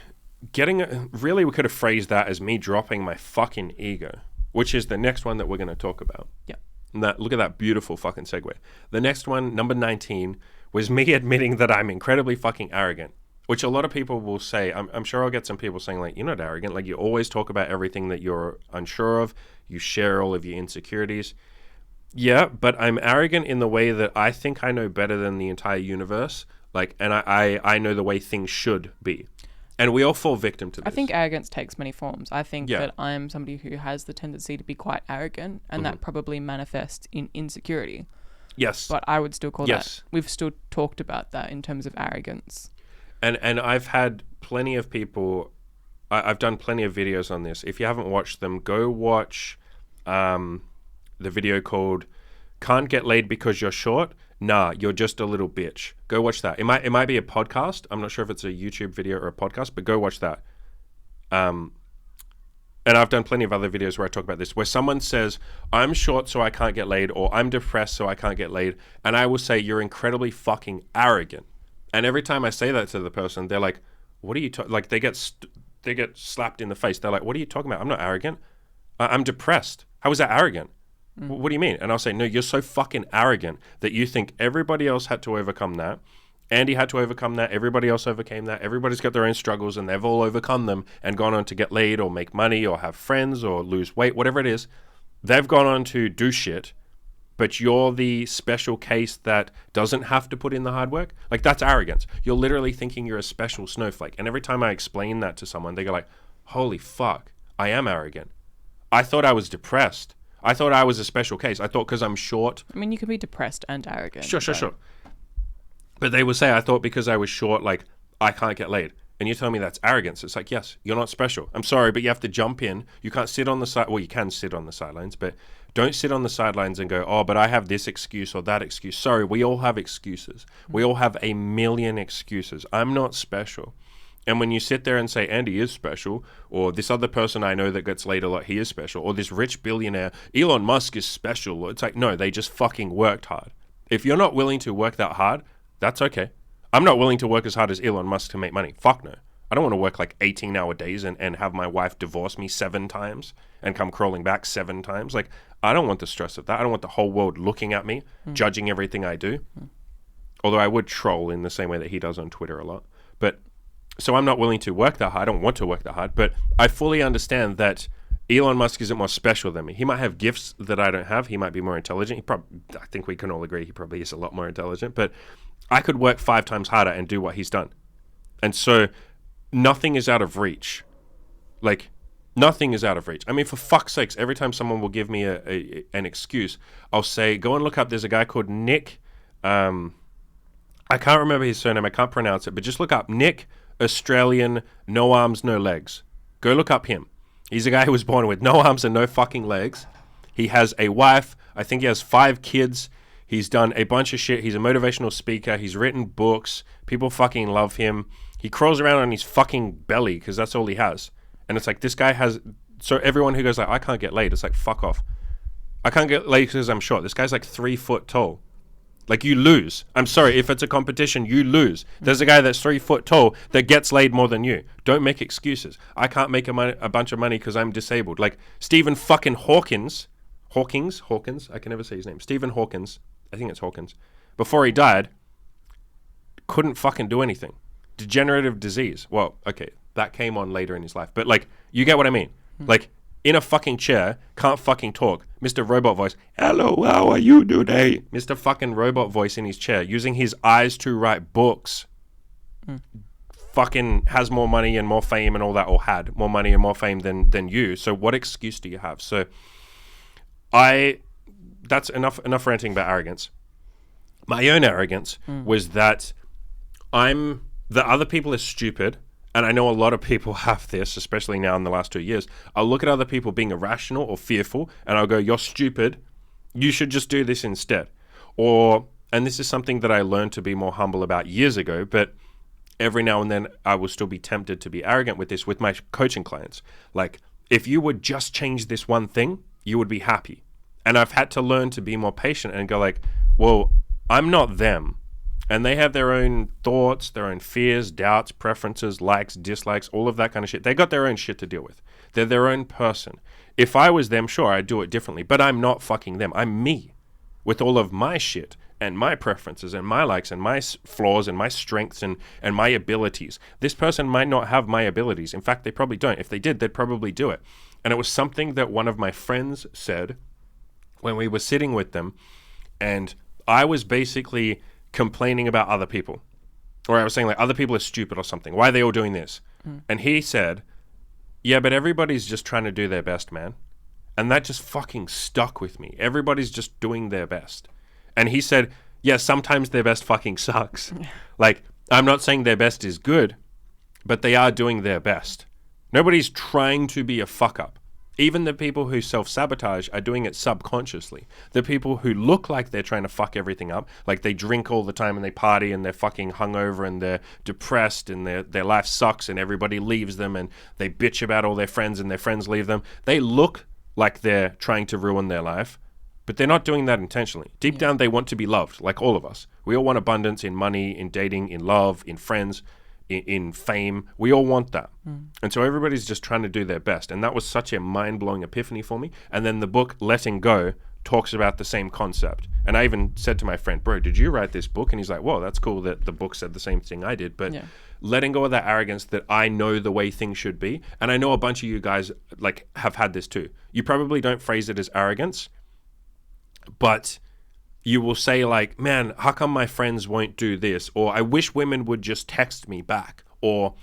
A: really we could have phrased that as me dropping my fucking ego, which is the next one that we're going to talk about.
B: Yeah.
A: And look at that beautiful fucking segue. The next one, number 19, was me admitting that I'm incredibly fucking arrogant, which a lot of people will say. I'm sure I'll get some people saying you're not arrogant. You always talk about everything that you're unsure of. You share all of your insecurities. Yeah, but I'm arrogant in the way that I think I know better than the entire universe. And I know the way things should be. And we all fall victim to this.
B: I think arrogance takes many forms. I think that I'm somebody who has the tendency to be quite arrogant, and that probably manifests in insecurity.
A: Yes.
B: But I would still call that, we've still talked about that in terms of arrogance.
A: And I've had plenty of people, I've done plenty of videos on this. If you haven't watched them, go watch the video called Can't Get Laid Because You're Short. Nah, you're just a little bitch. Go watch that. It might be a podcast. I'm not sure if it's a YouTube video or a podcast, but go watch that. And I've done plenty of other videos where I talk about this, where someone says, I'm short so I can't get laid, or I'm depressed so I can't get laid. And I will say, you're incredibly fucking arrogant. And every time I say that to the person, they're like, what are you talking? They get they get slapped in the face. They're like, what are you talking about? I'm not arrogant. I'm depressed. How is that arrogant? What do you mean? And I'll say, no, you're so fucking arrogant that you think everybody else had to overcome that. Andy had to overcome that. Everybody else overcame that. Everybody's got their own struggles and they've all overcome them and gone on to get laid or make money or have friends or lose weight, whatever it is. They've gone on to do shit, but you're the special case that doesn't have to put in the hard work. Like, that's arrogance. You're literally thinking you're a special snowflake. And every time I explain that to someone, they go like, holy fuck, I am arrogant. I thought I was depressed. I thought I was a special case. I thought because I'm short.
B: I mean, you can be depressed and arrogant.
A: Sure. But they would say, I thought because I was short, like, I can't get laid. And you tell me that's arrogance. It's like, yes, you're not special. I'm sorry, but you have to jump in. You can't sit on the side. Well, you can sit on the sidelines, but don't sit on the sidelines and go, oh, but I have this excuse or that excuse. Sorry, we all have excuses. We all have a million excuses. I'm not special. And when you sit there and say, Andy is special, or this other person I know that gets laid a lot, he is special, or this rich billionaire, Elon Musk is special. It's like, no, they just fucking worked hard. If you're not willing to work that hard, that's okay. I'm not willing to work as hard as Elon Musk to make money. Fuck no. I don't want to work like 18-hour days and have my wife divorce me 7 times and come crawling back 7 times. Like, I don't want the stress of that. I don't want the whole world looking at me, judging everything I do. Although I would troll in the same way that he does on Twitter a lot. But so I'm not willing to work that hard. I don't want to work that hard. But I fully understand that Elon Musk isn't more special than me. He might have gifts that I don't have. He might be more intelligent. I think we can all agree he probably is a lot more intelligent. But I could work 5 times harder and do what he's done. And so nothing is out of reach. Like, nothing is out of reach. I mean, for fuck's sakes, every time someone will give me an excuse, I'll say, go and look up, there's a guy called Nick. I can't remember his surname. I can't pronounce it. But just look up Nick, Australian, no arms, no legs. Go look up him. He's a guy who was born with no arms and no fucking legs. He has a wife. I think he has 5 kids. He's done a bunch of shit. He's a motivational speaker. He's written books. People fucking love him. He crawls around on his fucking belly because that's all he has. And it's like, this guy has... So everyone who goes like, I can't get laid, it's like, fuck off. I can't get laid because I'm short. This guy's like 3 foot tall. Like, you lose. I'm sorry, if it's a competition, you lose. There's a guy that's 3 foot tall that gets laid more than you. Don't make excuses. I can't make a bunch of money because I'm disabled. Like, Stephen fucking Hawkins, I can never say his name. Stephen Hawkins, I think it's Hawkins, before he died, couldn't fucking do anything. Degenerative disease. Well, okay, that came on later in his life. But, like, you get what I mean. Like, in a fucking chair, can't fucking talk. Mr. Robot voice, hello, how are you today? Mr. fucking Robot voice in his chair, using his eyes to write books. Fucking has more money and more fame and all that, or had more money and more fame than you. So what excuse do you have? So that's enough ranting about arrogance. My own arrogance was that the other people are stupid. And I know a lot of people have this, especially now in the last 2 years. I'll look at other people being irrational or fearful, and I'll go, you're stupid. You should just do this instead. And this is something that I learned to be more humble about years ago, but every now and then I will still be tempted to be arrogant with this with my coaching clients. Like, if you would just change this one thing, you would be happy. And I've had to learn to be more patient and go like, well, I'm not them. And they have their own thoughts, their own fears, doubts, preferences, likes, dislikes, all of that kind of shit. They got their own shit to deal with. They're their own person. If I was them, sure, I'd do it differently. But I'm not fucking them. I'm me with all of my shit and my preferences and my likes and my flaws and my strengths and my abilities. This person might not have my abilities. In fact, they probably don't. If they did, they'd probably do it. And it was something that one of my friends said when we were sitting with them. And I was basically complaining about other people, or I was saying like other people are stupid or something. Why are they all doing this? And he said, yeah, but everybody's just trying to do their best, man. And that just fucking stuck with me. Everybody's just doing their best. And he said, yeah, sometimes their best fucking sucks. Like, I'm not saying their best is good, but they are doing their best. Nobody's trying to be a fuck up. Even the people who self-sabotage are doing it subconsciously. The people who look like they're trying to fuck everything up, like they drink all the time and they party and they're fucking hungover and they're depressed and their life sucks and everybody leaves them and they bitch about all their friends and their friends leave them. They look like they're trying to ruin their life, but they're not doing that intentionally. Deep down, they want to be loved, like all of us. We all want abundance in money, in dating, in love, in friends. in fame. We all want that. And so everybody's just trying to do their best. And that was such a mind-blowing epiphany for me. And then the book, Letting Go, talks about the same concept. And I even said to my friend, bro, did you write this book? And he's like, whoa, that's cool that the book said the same thing I did. But letting go of that arrogance that I know the way things should be. And I know a bunch of you guys like have had this too. You probably don't phrase it as arrogance, but you will say like, man, how come my friends won't do this? Or I wish women would just text me back. Or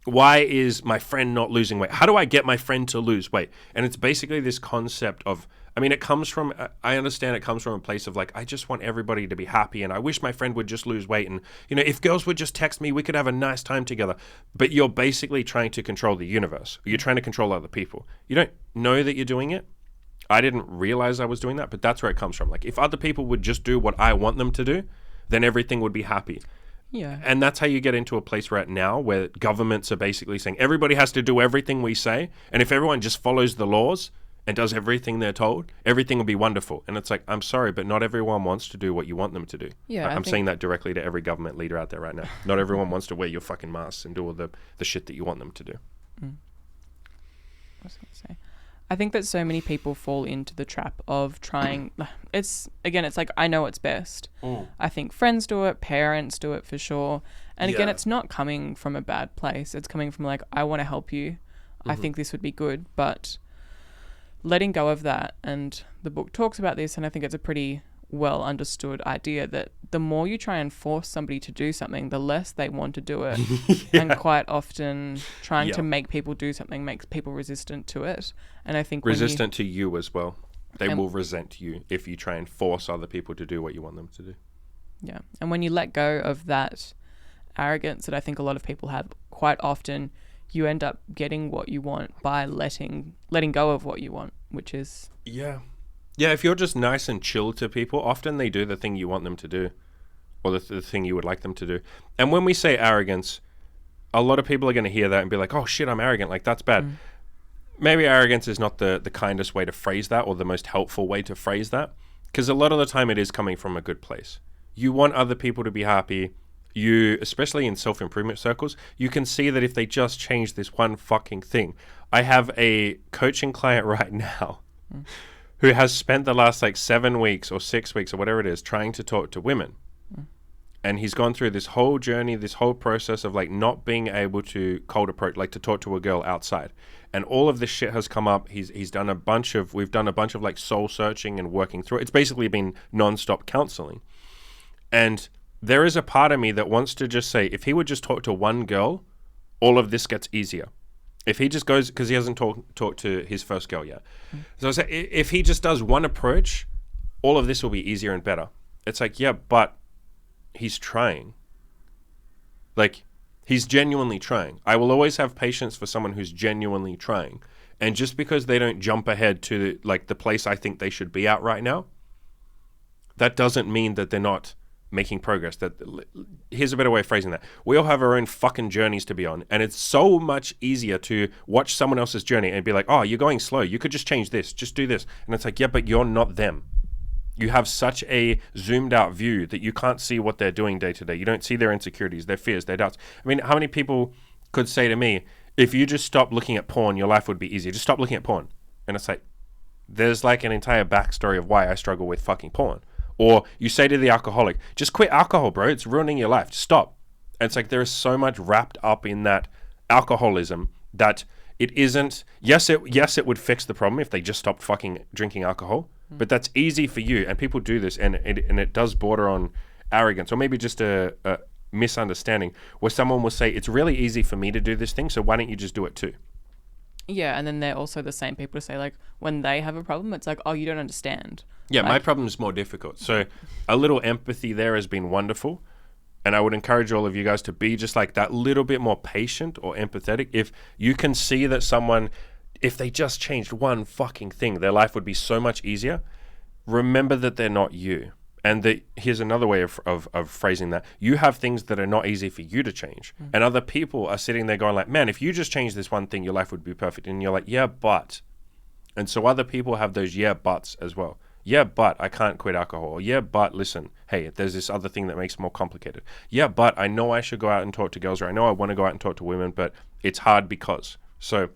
A: why is my friend not losing weight? How do I get my friend to lose weight? And it's basically this concept of, I mean, it comes from, I understand it comes from a place of like, I just want everybody to be happy and I wish my friend would just lose weight. And, you know, if girls would just text me, we could have a nice time together. But you're basically trying to control the universe. You're trying to control other people. You don't know that you're doing it. I didn't realize I was doing that, but that's where it comes from. Like, if other people would just do what I want them to do, then everything would be happy.
B: Yeah.
A: And that's how you get into a place we're at now, where governments are basically saying everybody has to do everything we say. And if everyone just follows the laws and does everything they're told, everything will be wonderful. And it's like, I'm sorry, but not everyone wants to do what you want them to do.
B: Yeah,
A: I'm saying that directly to every government leader out there right now. Not everyone wants to wear your fucking masks and do all the shit that you want them to do.
B: What was I going to say? I think that so many people fall into the trap of trying. It's like, I know it's best. I think friends do it, parents do it for sure. And again, it's not coming from a bad place. It's coming from like, I want to help you. I think this would be good. But letting go of that, and the book talks about this, and I think it's a pretty well understood idea that the more you try and force somebody to do something, the less they want to do it. And quite often trying to make people do something makes people resistant to it. And I think
A: resistant to you as well. They will resent you if you try and force other people to do what you want them to do.
B: Yeah. And when you let go of that arrogance that I think a lot of people have, quite often you end up getting what you want by letting go of what you want, which is
A: Yeah, if you're just nice and chill to people, often they do the thing you want them to do, or the thing you would like them to do. And when we say arrogance, a lot of people are going to hear that and be like, oh shit, I'm arrogant, like that's bad. Maybe arrogance is not the kindest way to phrase that, or the most helpful way to phrase that, because a lot of the time it is coming from a good place. You want other people to be happy. You, especially in self-improvement circles, you can see that if they just change this one fucking thing. I have a coaching client right now who has spent the last like 7 weeks or 6 weeks or whatever it is trying to talk to women. And he's gone through this whole journey, this whole process of like not being able to cold approach, like to talk to a girl outside. And all of this shit has come up. We've done a bunch of like soul searching and working through it. It's basically been non-stop counseling. And there is a part of me that wants to just say, if he would just talk to one girl, all of this gets easier. If he just goes, because he hasn't talked to his first girl yet. So I say, if he just does one approach, all of this will be easier and better. It's like, yeah, but he's trying. Like, he's genuinely trying. I will always have patience for someone who's genuinely trying. And just because they don't jump ahead to like the place I think they should be at right now, that doesn't mean that they're not making progress. Here's a better way of phrasing that. We all have our own fucking journeys to be on, and it's so much easier to watch someone else's journey and be like, oh, you're going slow, you could just change this, just do this. And it's like, yeah, but you're not them. You have such a zoomed out view that you can't see what they're doing day to day. You don't see their insecurities, their fears, their doubts. I mean, how many people could say to me, if you just stop looking at porn, your life would be easier. Just stop looking at porn. And it's like, there's like an entire backstory of why I struggle with fucking porn. Or you say to the alcoholic, just quit alcohol, bro. It's ruining your life. Just stop. And it's like there is so much wrapped up in that alcoholism that it isn't. Yes, it would fix the problem if they just stopped fucking drinking alcohol. But that's easy for you. And people do this, and it does border on arrogance, or maybe just a misunderstanding, where someone will say, it's really easy for me to do this thing, so why don't you just do it too?
B: Yeah, and then they're also the same people to say, like, when they have a problem, it's like, oh, you don't understand.
A: Yeah, my problem is more difficult. So a little empathy there has been wonderful. And I would encourage all of you guys to be just like that little bit more patient or empathetic. If you can see that someone, if they just changed one fucking thing, their life would be so much easier. Remember that they're not you. And here's another way of phrasing that. You have things that are not easy for you to change. And other people are sitting there going like, man, if you just change this one thing, your life would be perfect. And you're like, yeah, but. And so other people have those yeah, buts as well. Yeah, but I can't quit alcohol. Yeah, but listen, hey, there's this other thing that makes it more complicated. Yeah, but I know I should go out and talk to girls, or I know I want to go out and talk to women, but it's hard because. So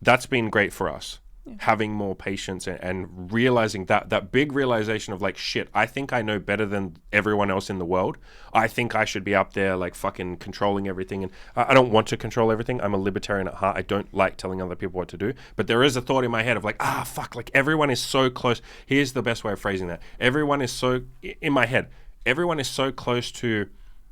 A: that's been great for us. Having more patience and realizing that big realization of like, shit, I think I know better than everyone else in the world. I think I should be up there like fucking controlling everything. And I don't want to control everything. I'm a libertarian at heart. I don't like telling other people what to do. But there is a thought in my head of like, fuck, like everyone is so close. Here's the best way of phrasing that. Everyone is so, in my head, everyone is so close to,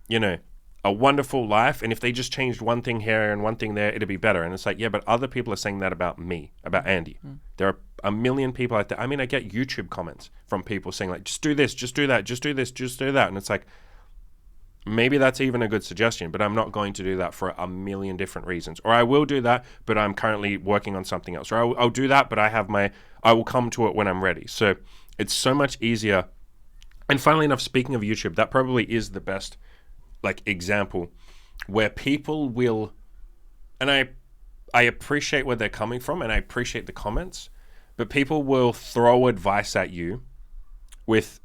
A: you know, a wonderful life, and if they just changed one thing here and one thing there, it'd be better. And it's like, yeah, but other people are saying that about me, about Andy. There are a million people out there. I mean, I get YouTube comments from people saying like, just do this, just do that, just do this, just do that. And it's like, maybe that's even a good suggestion, but I'm not going to do that for a million different reasons. Or I will do that, but I'm currently working on something else. Or I'll do that, but I will come to it when I'm ready. So it's so much easier. And funnily enough, speaking of YouTube, that probably is the best like example where people will, and I appreciate where they're coming from and I appreciate the comments, but people will throw advice at you with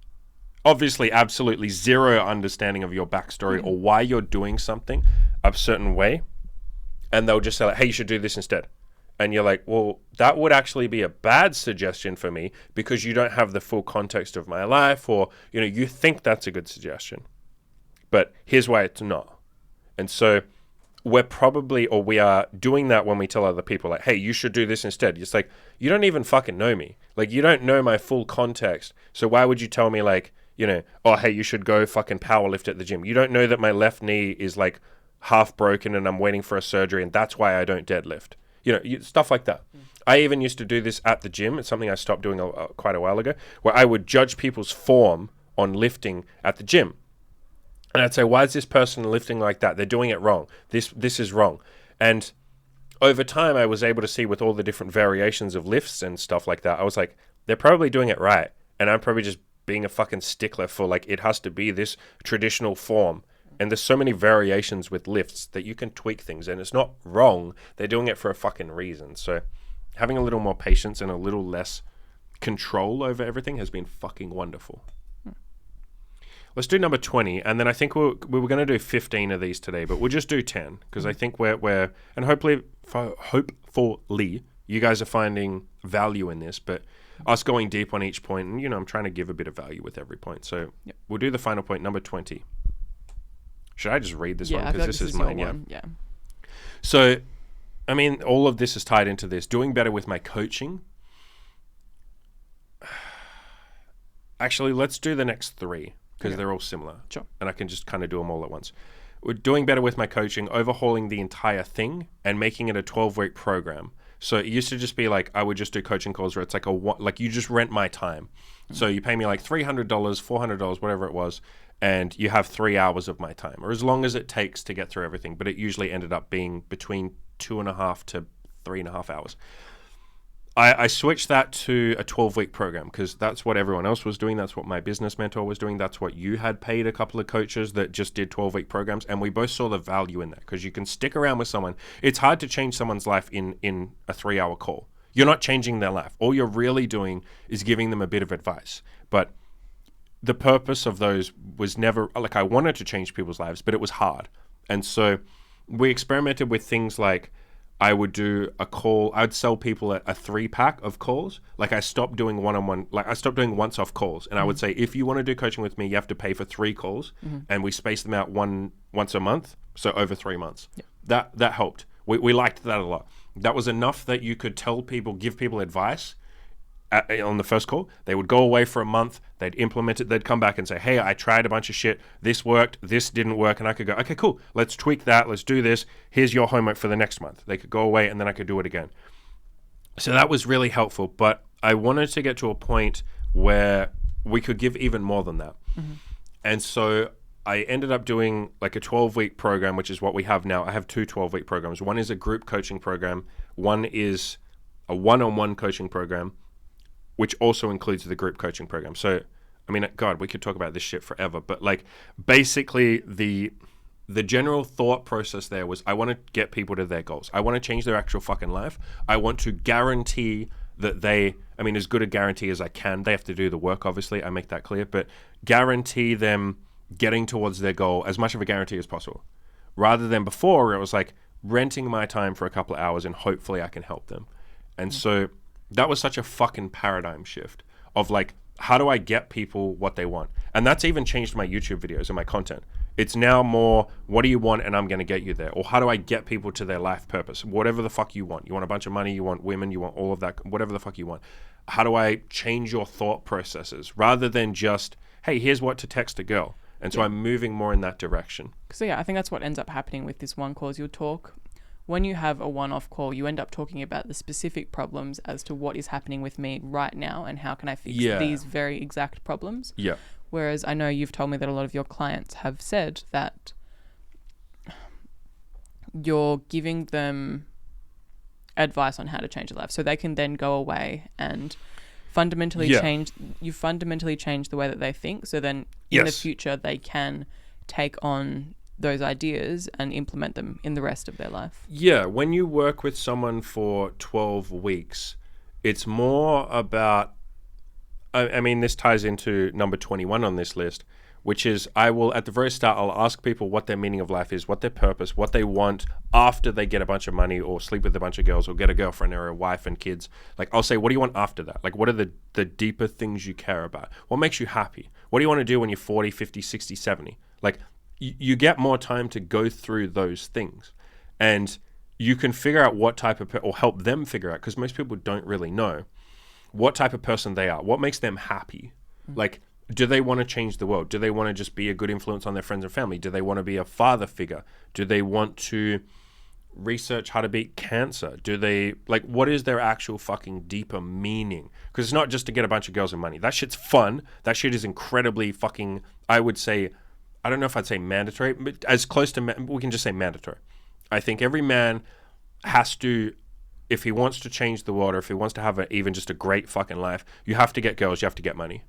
A: obviously absolutely zero understanding of your backstory or why you're doing something a certain way, and they'll just say like, hey, you should do this instead. And you're like, well, that would actually be a bad suggestion for me because you don't have the full context of my life, or you know, you think that's a good suggestion. But here's why it's not. And so we are doing that when we tell other people like, hey, you should do this instead. It's like, you don't even fucking know me. Like, you don't know my full context. So why would you tell me like, you know, oh, hey, you should go fucking powerlift at the gym. You don't know that my left knee is like half broken and I'm waiting for a surgery and that's why I don't deadlift. You know, stuff like that. I even used to do this at the gym. It's something I stopped doing quite a while ago, where I would judge people's form on lifting at the gym. And I'd say, why is this person lifting like that? They're doing it wrong. This is wrong. And over time, I was able to see with all the different variations of lifts and stuff like that, I was like, they're probably doing it right. And I'm probably just being a fucking stickler for like, it has to be this traditional form. And there's so many variations with lifts that you can tweak things. And it's not wrong. They're doing it for a fucking reason. So having a little more patience and a little less control over everything has been fucking wonderful. Let's do number 20, and then I think we were going to do 15 of these today, but we'll just do 10, because I think we're and hopefully you guys are finding value in this, but us going deep on each point, and you know, I'm trying to give a bit of value with every point. So We'll do the final point, number 20. Should I just read this one? Because this is mine,
B: yeah.
A: So, I mean, all of this is tied into this. Doing better with my coaching. Actually, let's do the next 3. Because they're all similar.
B: Sure.
A: And I can just kind of do them all at once. We're doing better with my coaching, overhauling the entire thing and making it a 12-week program. So it used to just be like, I would just do coaching calls where it's like like you just rent my time. So you pay me like $300, $400, whatever it was, and you have 3 hours of my time, or as long as it takes to get through everything. But it usually ended up being between 2.5 to 3.5 hours. I switched that to a 12-week program because that's what everyone else was doing. That's what my business mentor was doing. That's what you had paid a couple of coaches that just did 12-week programs. And we both saw the value in that because you can stick around with someone. It's hard to change someone's life in a 3-hour call. You're not changing their life. All you're really doing is giving them a bit of advice. But the purpose of those was never, like, I wanted to change people's lives, but it was hard. And so we experimented with things like, I would do a call. I'd sell people a 3-pack of calls. Like I stopped doing one-on-one. Like I stopped doing once-off calls, and I would say, if you want to do coaching with me, you have to pay for 3 calls, and we space them out once a month, so over 3 months. Yeah. That helped. We liked that a lot. That was enough that you could tell people, give people advice on the first call. They would go away for a month. They'd implement it. They'd come back and say, hey, I tried a bunch of shit. This worked. This didn't work. And I could go, okay, cool. Let's tweak that. Let's do this. Here's your homework for the next month. They could go away and then I could do it again. So that was really helpful. But I wanted to get to a point where we could give even more than that. And so I ended up doing like a 12-week program, which is what we have now. I have 2 12-week programs. One is a group coaching program. One is a one-on-one coaching program, which also includes the group coaching program. So, I mean, God, we could talk about this shit forever, but like basically the general thought process there was I want to get people to their goals. I want to change their actual fucking life. I want to guarantee that I mean, as good a guarantee as I can. They have to do the work, obviously. I make that clear. But guarantee them getting towards their goal as much of a guarantee as possible. Rather than before, where it was like renting my time for a couple of hours and hopefully I can help them. And so that was such a fucking paradigm shift of like, how do I get people what they want? And that's even changed my YouTube videos and my content. It's now more, what do you want and I'm going to get you there? Or how do I get people to their life purpose? Whatever the fuck you want. You want a bunch of money, you want women, you want all of that, whatever the fuck you want. How do I change your thought processes rather than just, hey, here's what to text a girl? And so I'm moving more in that direction.
B: So yeah, I think that's what ends up happening with this one call is you'll talk. When you have a one-off call, you end up talking about the specific problems as to what is happening with me right now and how can I fix these very exact problems.
A: Yeah.
B: Whereas I know you've told me that a lot of your clients have said that you're giving them advice on how to change their life so they can then go away and fundamentally change the way that they think. So then in the future, they can take on those ideas and implement them in the rest of their life.
A: Yeah, when you work with someone for 12 weeks, it's more about, I mean, this ties into number 21 on this list, which is I will, at the very start, I'll ask people what their meaning of life is, what their purpose, what they want after they get a bunch of money or sleep with a bunch of girls or get a girlfriend or a wife and kids. Like, I'll say, what do you want after that? Like, what are the deeper things you care about? What makes you happy? What do you want to do when you're 40, 50, 60, 70? Like, you get more time to go through those things and you can figure out what type of, or help them figure out, because most people don't really know what type of person they are, what makes them happy. Like, do they want to change the world? Do they want to just be a good influence on their friends and family? Do they want to be a father figure? Do they want to research how to beat cancer? Do they, like, what is their actual fucking deeper meaning? Because it's not just to get a bunch of girls and money. That shit's fun. That shit is incredibly fucking, I would say, I don't know if I'd say mandatory, but as close to, we can just say mandatory. I think every man has to, if he wants to change the world or if he wants to have even just a great fucking life, you have to get girls, you have to get money.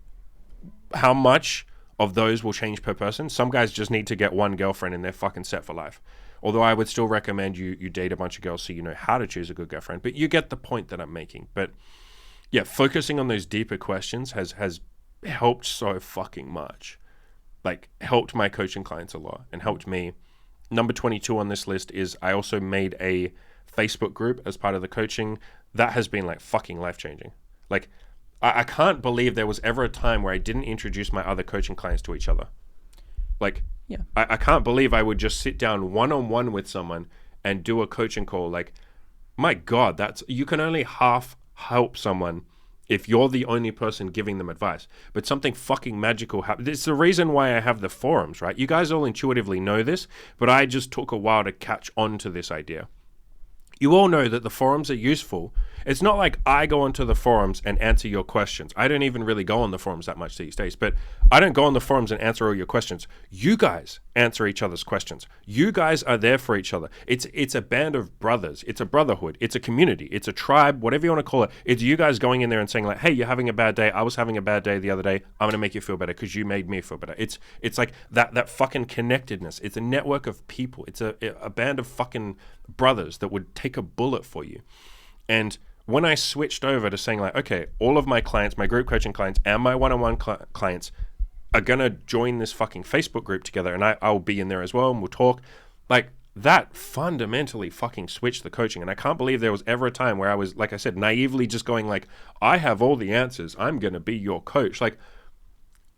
A: How much of those will change per person? Some guys just need to get one girlfriend and they're fucking set for life. Although I would still recommend you date a bunch of girls so you know how to choose a good girlfriend. But you get the point that I'm making. But yeah, focusing on those deeper questions has helped so fucking much. Like, helped my coaching clients a lot and helped me. Number 22 on this list is I also made a Facebook group as part of the coaching. That has been like fucking life-changing. Like, I can't believe there was ever a time where I didn't introduce my other coaching clients to each other. Like,
B: yeah.
A: I can't believe I would just sit down one-on-one with someone and do a coaching call. Like, my God, you can only half help someone if you're the only person giving them advice. But something fucking magical happened. It's the reason why I have the forums, right? You guys all intuitively know this, but I just took a while to catch on to this idea. You all know that the forums are useful. It's not like I go onto the forums and answer your questions. I don't even really go on the forums that much these days, but I don't go on the forums and answer all your questions. You guys answer each other's questions. You guys are there for each other. It's a band of brothers. It's a brotherhood. It's a community. It's a tribe, whatever you want to call it. It's you guys going in there and saying like, hey, you're having a bad day. I was having a bad day the other day. I'm going to make you feel better because you made me feel better. It's like that fucking connectedness. It's a network of people. It's a band of fucking brothers that would take a bullet for you. And when I switched over to saying like, okay, all of my clients, my group coaching clients and my one-on-one clients are going to join this fucking Facebook group together and I'll be in there as well and we'll talk. Like, that fundamentally fucking switched the coaching. And I can't believe there was ever a time where I was, like I said, naively just going like, I have all the answers. I'm going to be your coach. Like,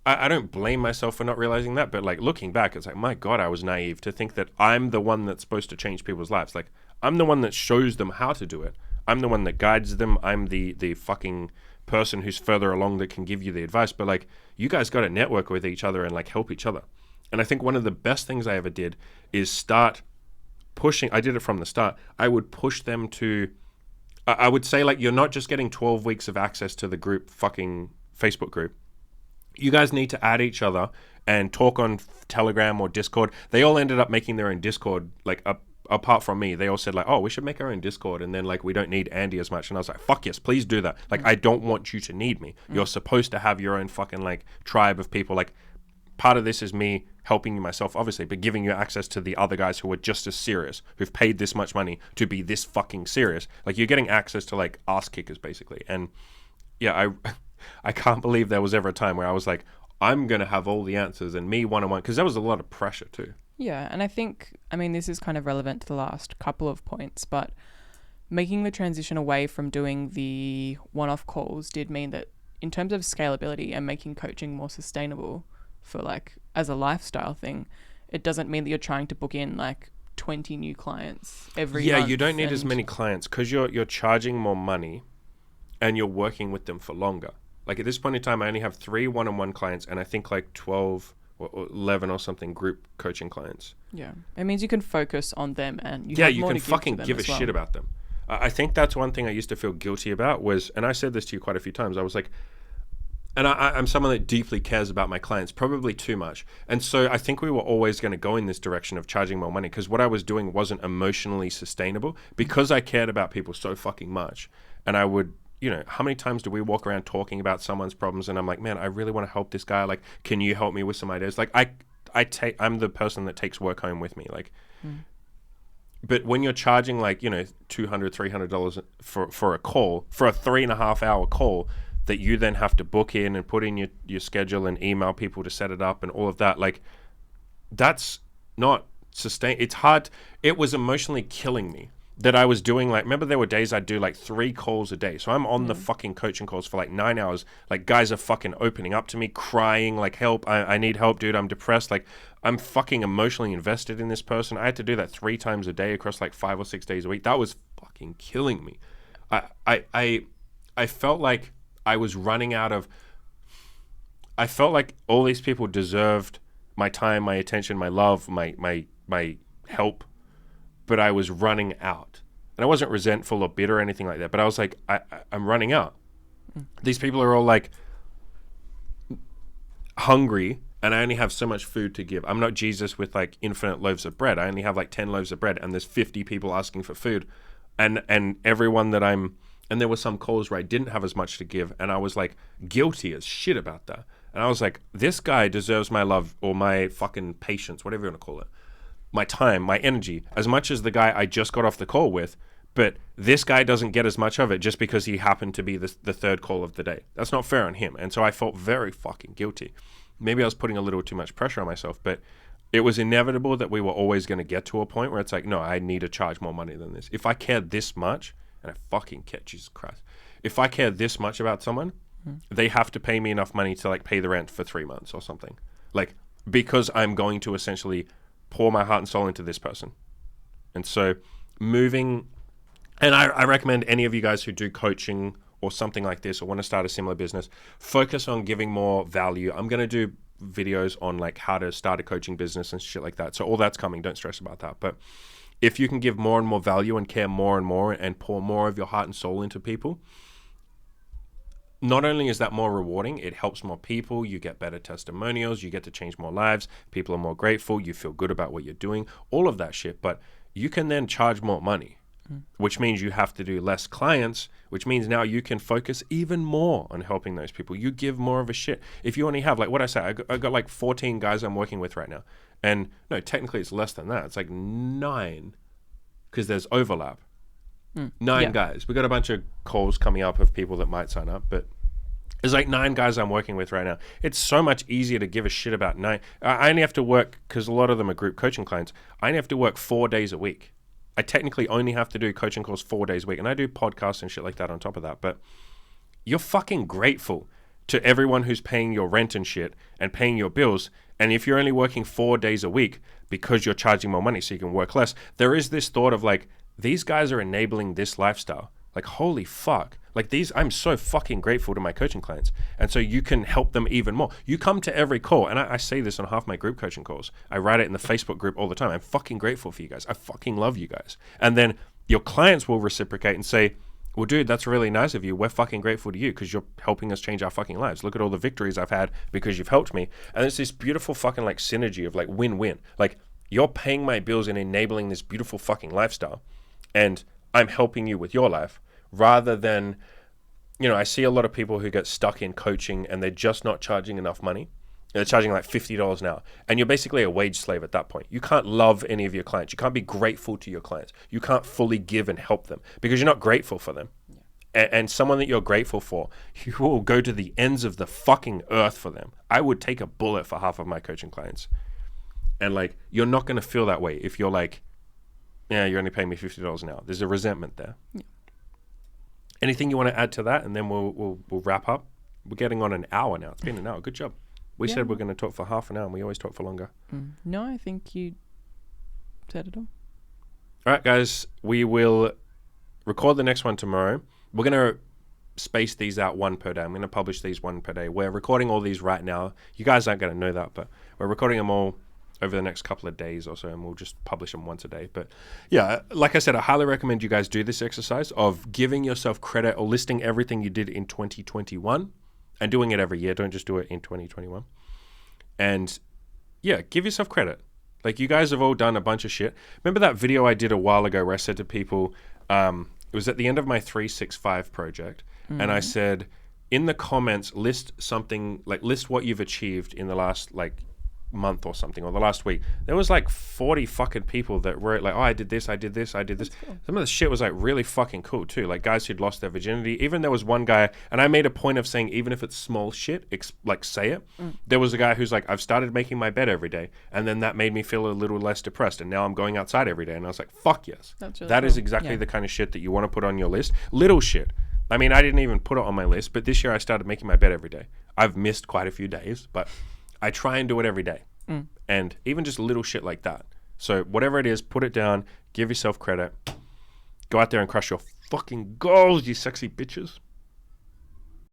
A: I don't blame myself for not realizing that, but like looking back, it's like, my God, I was naive to think that I'm the one that's supposed to change people's lives. Like, I'm the one that shows them how to do it. I'm the one that guides them. I'm the fucking person who's further along that can give you the advice. But like, you guys got to network with each other and like help each other. And I think one of the best things I ever did is start pushing. I did it from the start. I would push them to, I would say like, you're not just getting 12 weeks of access to the group fucking Facebook group. You guys need to add each other and talk on Telegram or Discord. They all ended up making their own Discord, like apart from me. They all said like, oh, we should make our own Discord and then like we don't need Andy as much. And I was like, fuck yes, please do that. Like, I don't want you to need me. You're supposed to have your own fucking like tribe of people. Like, part of this is me helping you myself, obviously, but giving you access to the other guys who are just as serious, who've paid this much money to be this fucking serious. Like, you're getting access to, like, ass kickers, basically. And yeah, I can't believe there was ever a time where I was like, I'm going to have all the answers and me one-on-one, because there was a lot of pressure too.
B: Yeah, and I mean, this is kind of relevant to the last couple of points, but making the transition away from doing the one-off calls did mean that in terms of scalability and making coaching more sustainable for like as a lifestyle thing, it doesn't mean that you're trying to book in like 20 new clients every month.
A: Yeah, you don't need as many clients because you're charging more money and you're working with them for longer. Like at this point in time, I only have 3 one-on-one clients and I think like 12 or 11 or something group coaching clients.
B: Yeah, it means you can focus on them and
A: you can fucking give a shit about them. I think that's one thing I used to feel guilty about was, and I said this to you quite a few times, I was like, and I'm someone that deeply cares about my clients, probably too much. And so I think we were always going to go in this direction of charging more money because what I was doing wasn't emotionally sustainable because I cared about people so fucking much. And I would, you know, how many times do we walk around talking about someone's problems and I'm like, man, I really want to help this guy. Like, can you help me with some ideas? Like I'm the person that takes work home with me. Like, but when you're charging like, you know, $200, $300 for a call, for a 3.5 hour call that you then have to book in and put in your schedule and email people to set it up and all of that, like that's not it's hard. It was emotionally killing me that I was doing like, remember there were days I'd do like 3 calls a day. So I'm on the fucking coaching calls for like 9 hours. Like guys are fucking opening up to me, crying, like help, I need help, dude, I'm depressed. Like I'm fucking emotionally invested in this person. I had to do that 3 times a day across like 5 or 6 days a week. That was fucking killing me. I felt like I was running out of, I felt like all these people deserved my time, my attention, my love, my help, but I was running out. And I wasn't resentful or bitter or anything like that, but I was like, I'm running out. These people are all like hungry and I only have so much food to give. I'm not Jesus with like infinite loaves of bread. I only have like 10 loaves of bread and there's 50 people asking for food. And everyone that and there were some calls where I didn't have as much to give and I was like guilty as shit about that. And I was like, this guy deserves my love or my fucking patience, whatever you want to call it. My time, my energy, as much as the guy I just got off the call with, but this guy doesn't get as much of it just because he happened to be the third call of the day. That's not fair on him. And so I felt very fucking guilty. Maybe I was putting a little too much pressure on myself, but it was inevitable that we were always going to get to a point where it's like, no, I need to charge more money than this. If I care this much, and I fucking care, Jesus Christ, if I care this much about someone, they have to pay me enough money to like pay the rent for 3 months or something. Like, because I'm going to essentially pour my heart and soul into this person. And so moving, and I recommend any of you guys who do coaching or something like this or want to start a similar business, focus on giving more value. I'm going to do videos on like how to start a coaching business and shit like that. So all that's coming. Don't stress about that. But if you can give more and more value and care more and pour more of your heart and soul into people, not only is that more rewarding, it helps more people, you get better testimonials, you get to change more lives, people are more grateful, you feel good about what you're doing, all of that shit. But you can then charge more money, which means you have to do less clients, which means now you can focus even more on helping those people. You give more of a shit. If you only have, like what I said, I got like 14 guys I'm working with right now. And no, technically it's less than that. It's like 9 because there's overlap. 9 guys. We got a bunch of calls coming up of people that might sign up, but there's like 9 guys I'm working with right now. It's so much easier to give a shit about 9. I only have to work, because a lot of them are group coaching clients, I only have to work 4 days a week. I technically only have to do coaching calls 4 days a week, and I do podcasts and shit like that on top of that. But you're fucking grateful to everyone who's paying your rent and shit and paying your bills. And if you're only working 4 days a week because you're charging more money so you can work less, there is this thought of like, these guys are enabling this lifestyle. Like, holy fuck. Like I'm so fucking grateful to my coaching clients. And so you can help them even more. You come to every call, and I say this on half my group coaching calls. I write it in the Facebook group all the time. I'm fucking grateful for you guys. I fucking love you guys. And then your clients will reciprocate and say, well, dude, that's really nice of you. We're fucking grateful to you because you're helping us change our fucking lives. Look at all the victories I've had because you've helped me. And it's this beautiful fucking like synergy of like win-win. Like you're paying my bills and enabling this beautiful fucking lifestyle. And I'm helping you with your life rather than, you know, I see a lot of people who get stuck in coaching and they're just not charging enough money. They're charging like $50 an hour. And you're basically a wage slave at that point. You can't love any of your clients. You can't be grateful to your clients. You can't fully give and help them because you're not grateful for them. And someone that you're grateful for, you will go to the ends of the fucking earth for them. I would take a bullet for half of my coaching clients. And like, you're not going to feel that way if you're like, yeah, you're only paying me $50 an hour. There's a resentment there. Yeah. Anything you want to add to that? And then we'll wrap up. We're getting on an hour now. It's been an hour. Good job. We said we're going to talk for half an hour, and we always talk for longer.
B: No, I think you said it all.
A: All right, guys. We will record the next one tomorrow. We're going to space these out one per day. I'm going to publish these one per day. We're recording all these right now. You guys aren't going to know that, but we're recording them all over the next couple of days or so, and we'll just publish them once a day. But yeah, like I said, I highly recommend you guys do this exercise of giving yourself credit or listing everything you did in 2021 and doing it every year. Don't just do it in 2021. And yeah, give yourself credit. Like, you guys have all done a bunch of shit. Remember that video I did a while ago where I said to people, it was at the end of my 365 project, and I said, in the comments, list something, like list what you've achieved in the last like month or something, or the last week. There was like 40 fucking people that wrote like, oh, I did this, I did this, I did this. Cool. Some of the shit was like really fucking cool too. Like guys who'd lost their virginity. Even there was one guy, and I made a point of saying, even if it's small shit, like say it. There was a guy who's like, I've started making my bed every day, and then that made me feel a little less depressed, and now I'm going outside every day. And I was like, fuck yes. That's really cool. Is exactly the kind of shit that you want to put on your list. Little shit. I mean, I didn't even put it on my list, but this year I started making my bed every day. I've missed quite a few days, but I try and do it every day. And even just little shit like that. So whatever it is, put it down, give yourself credit, go out there and crush your fucking goals, you sexy bitches.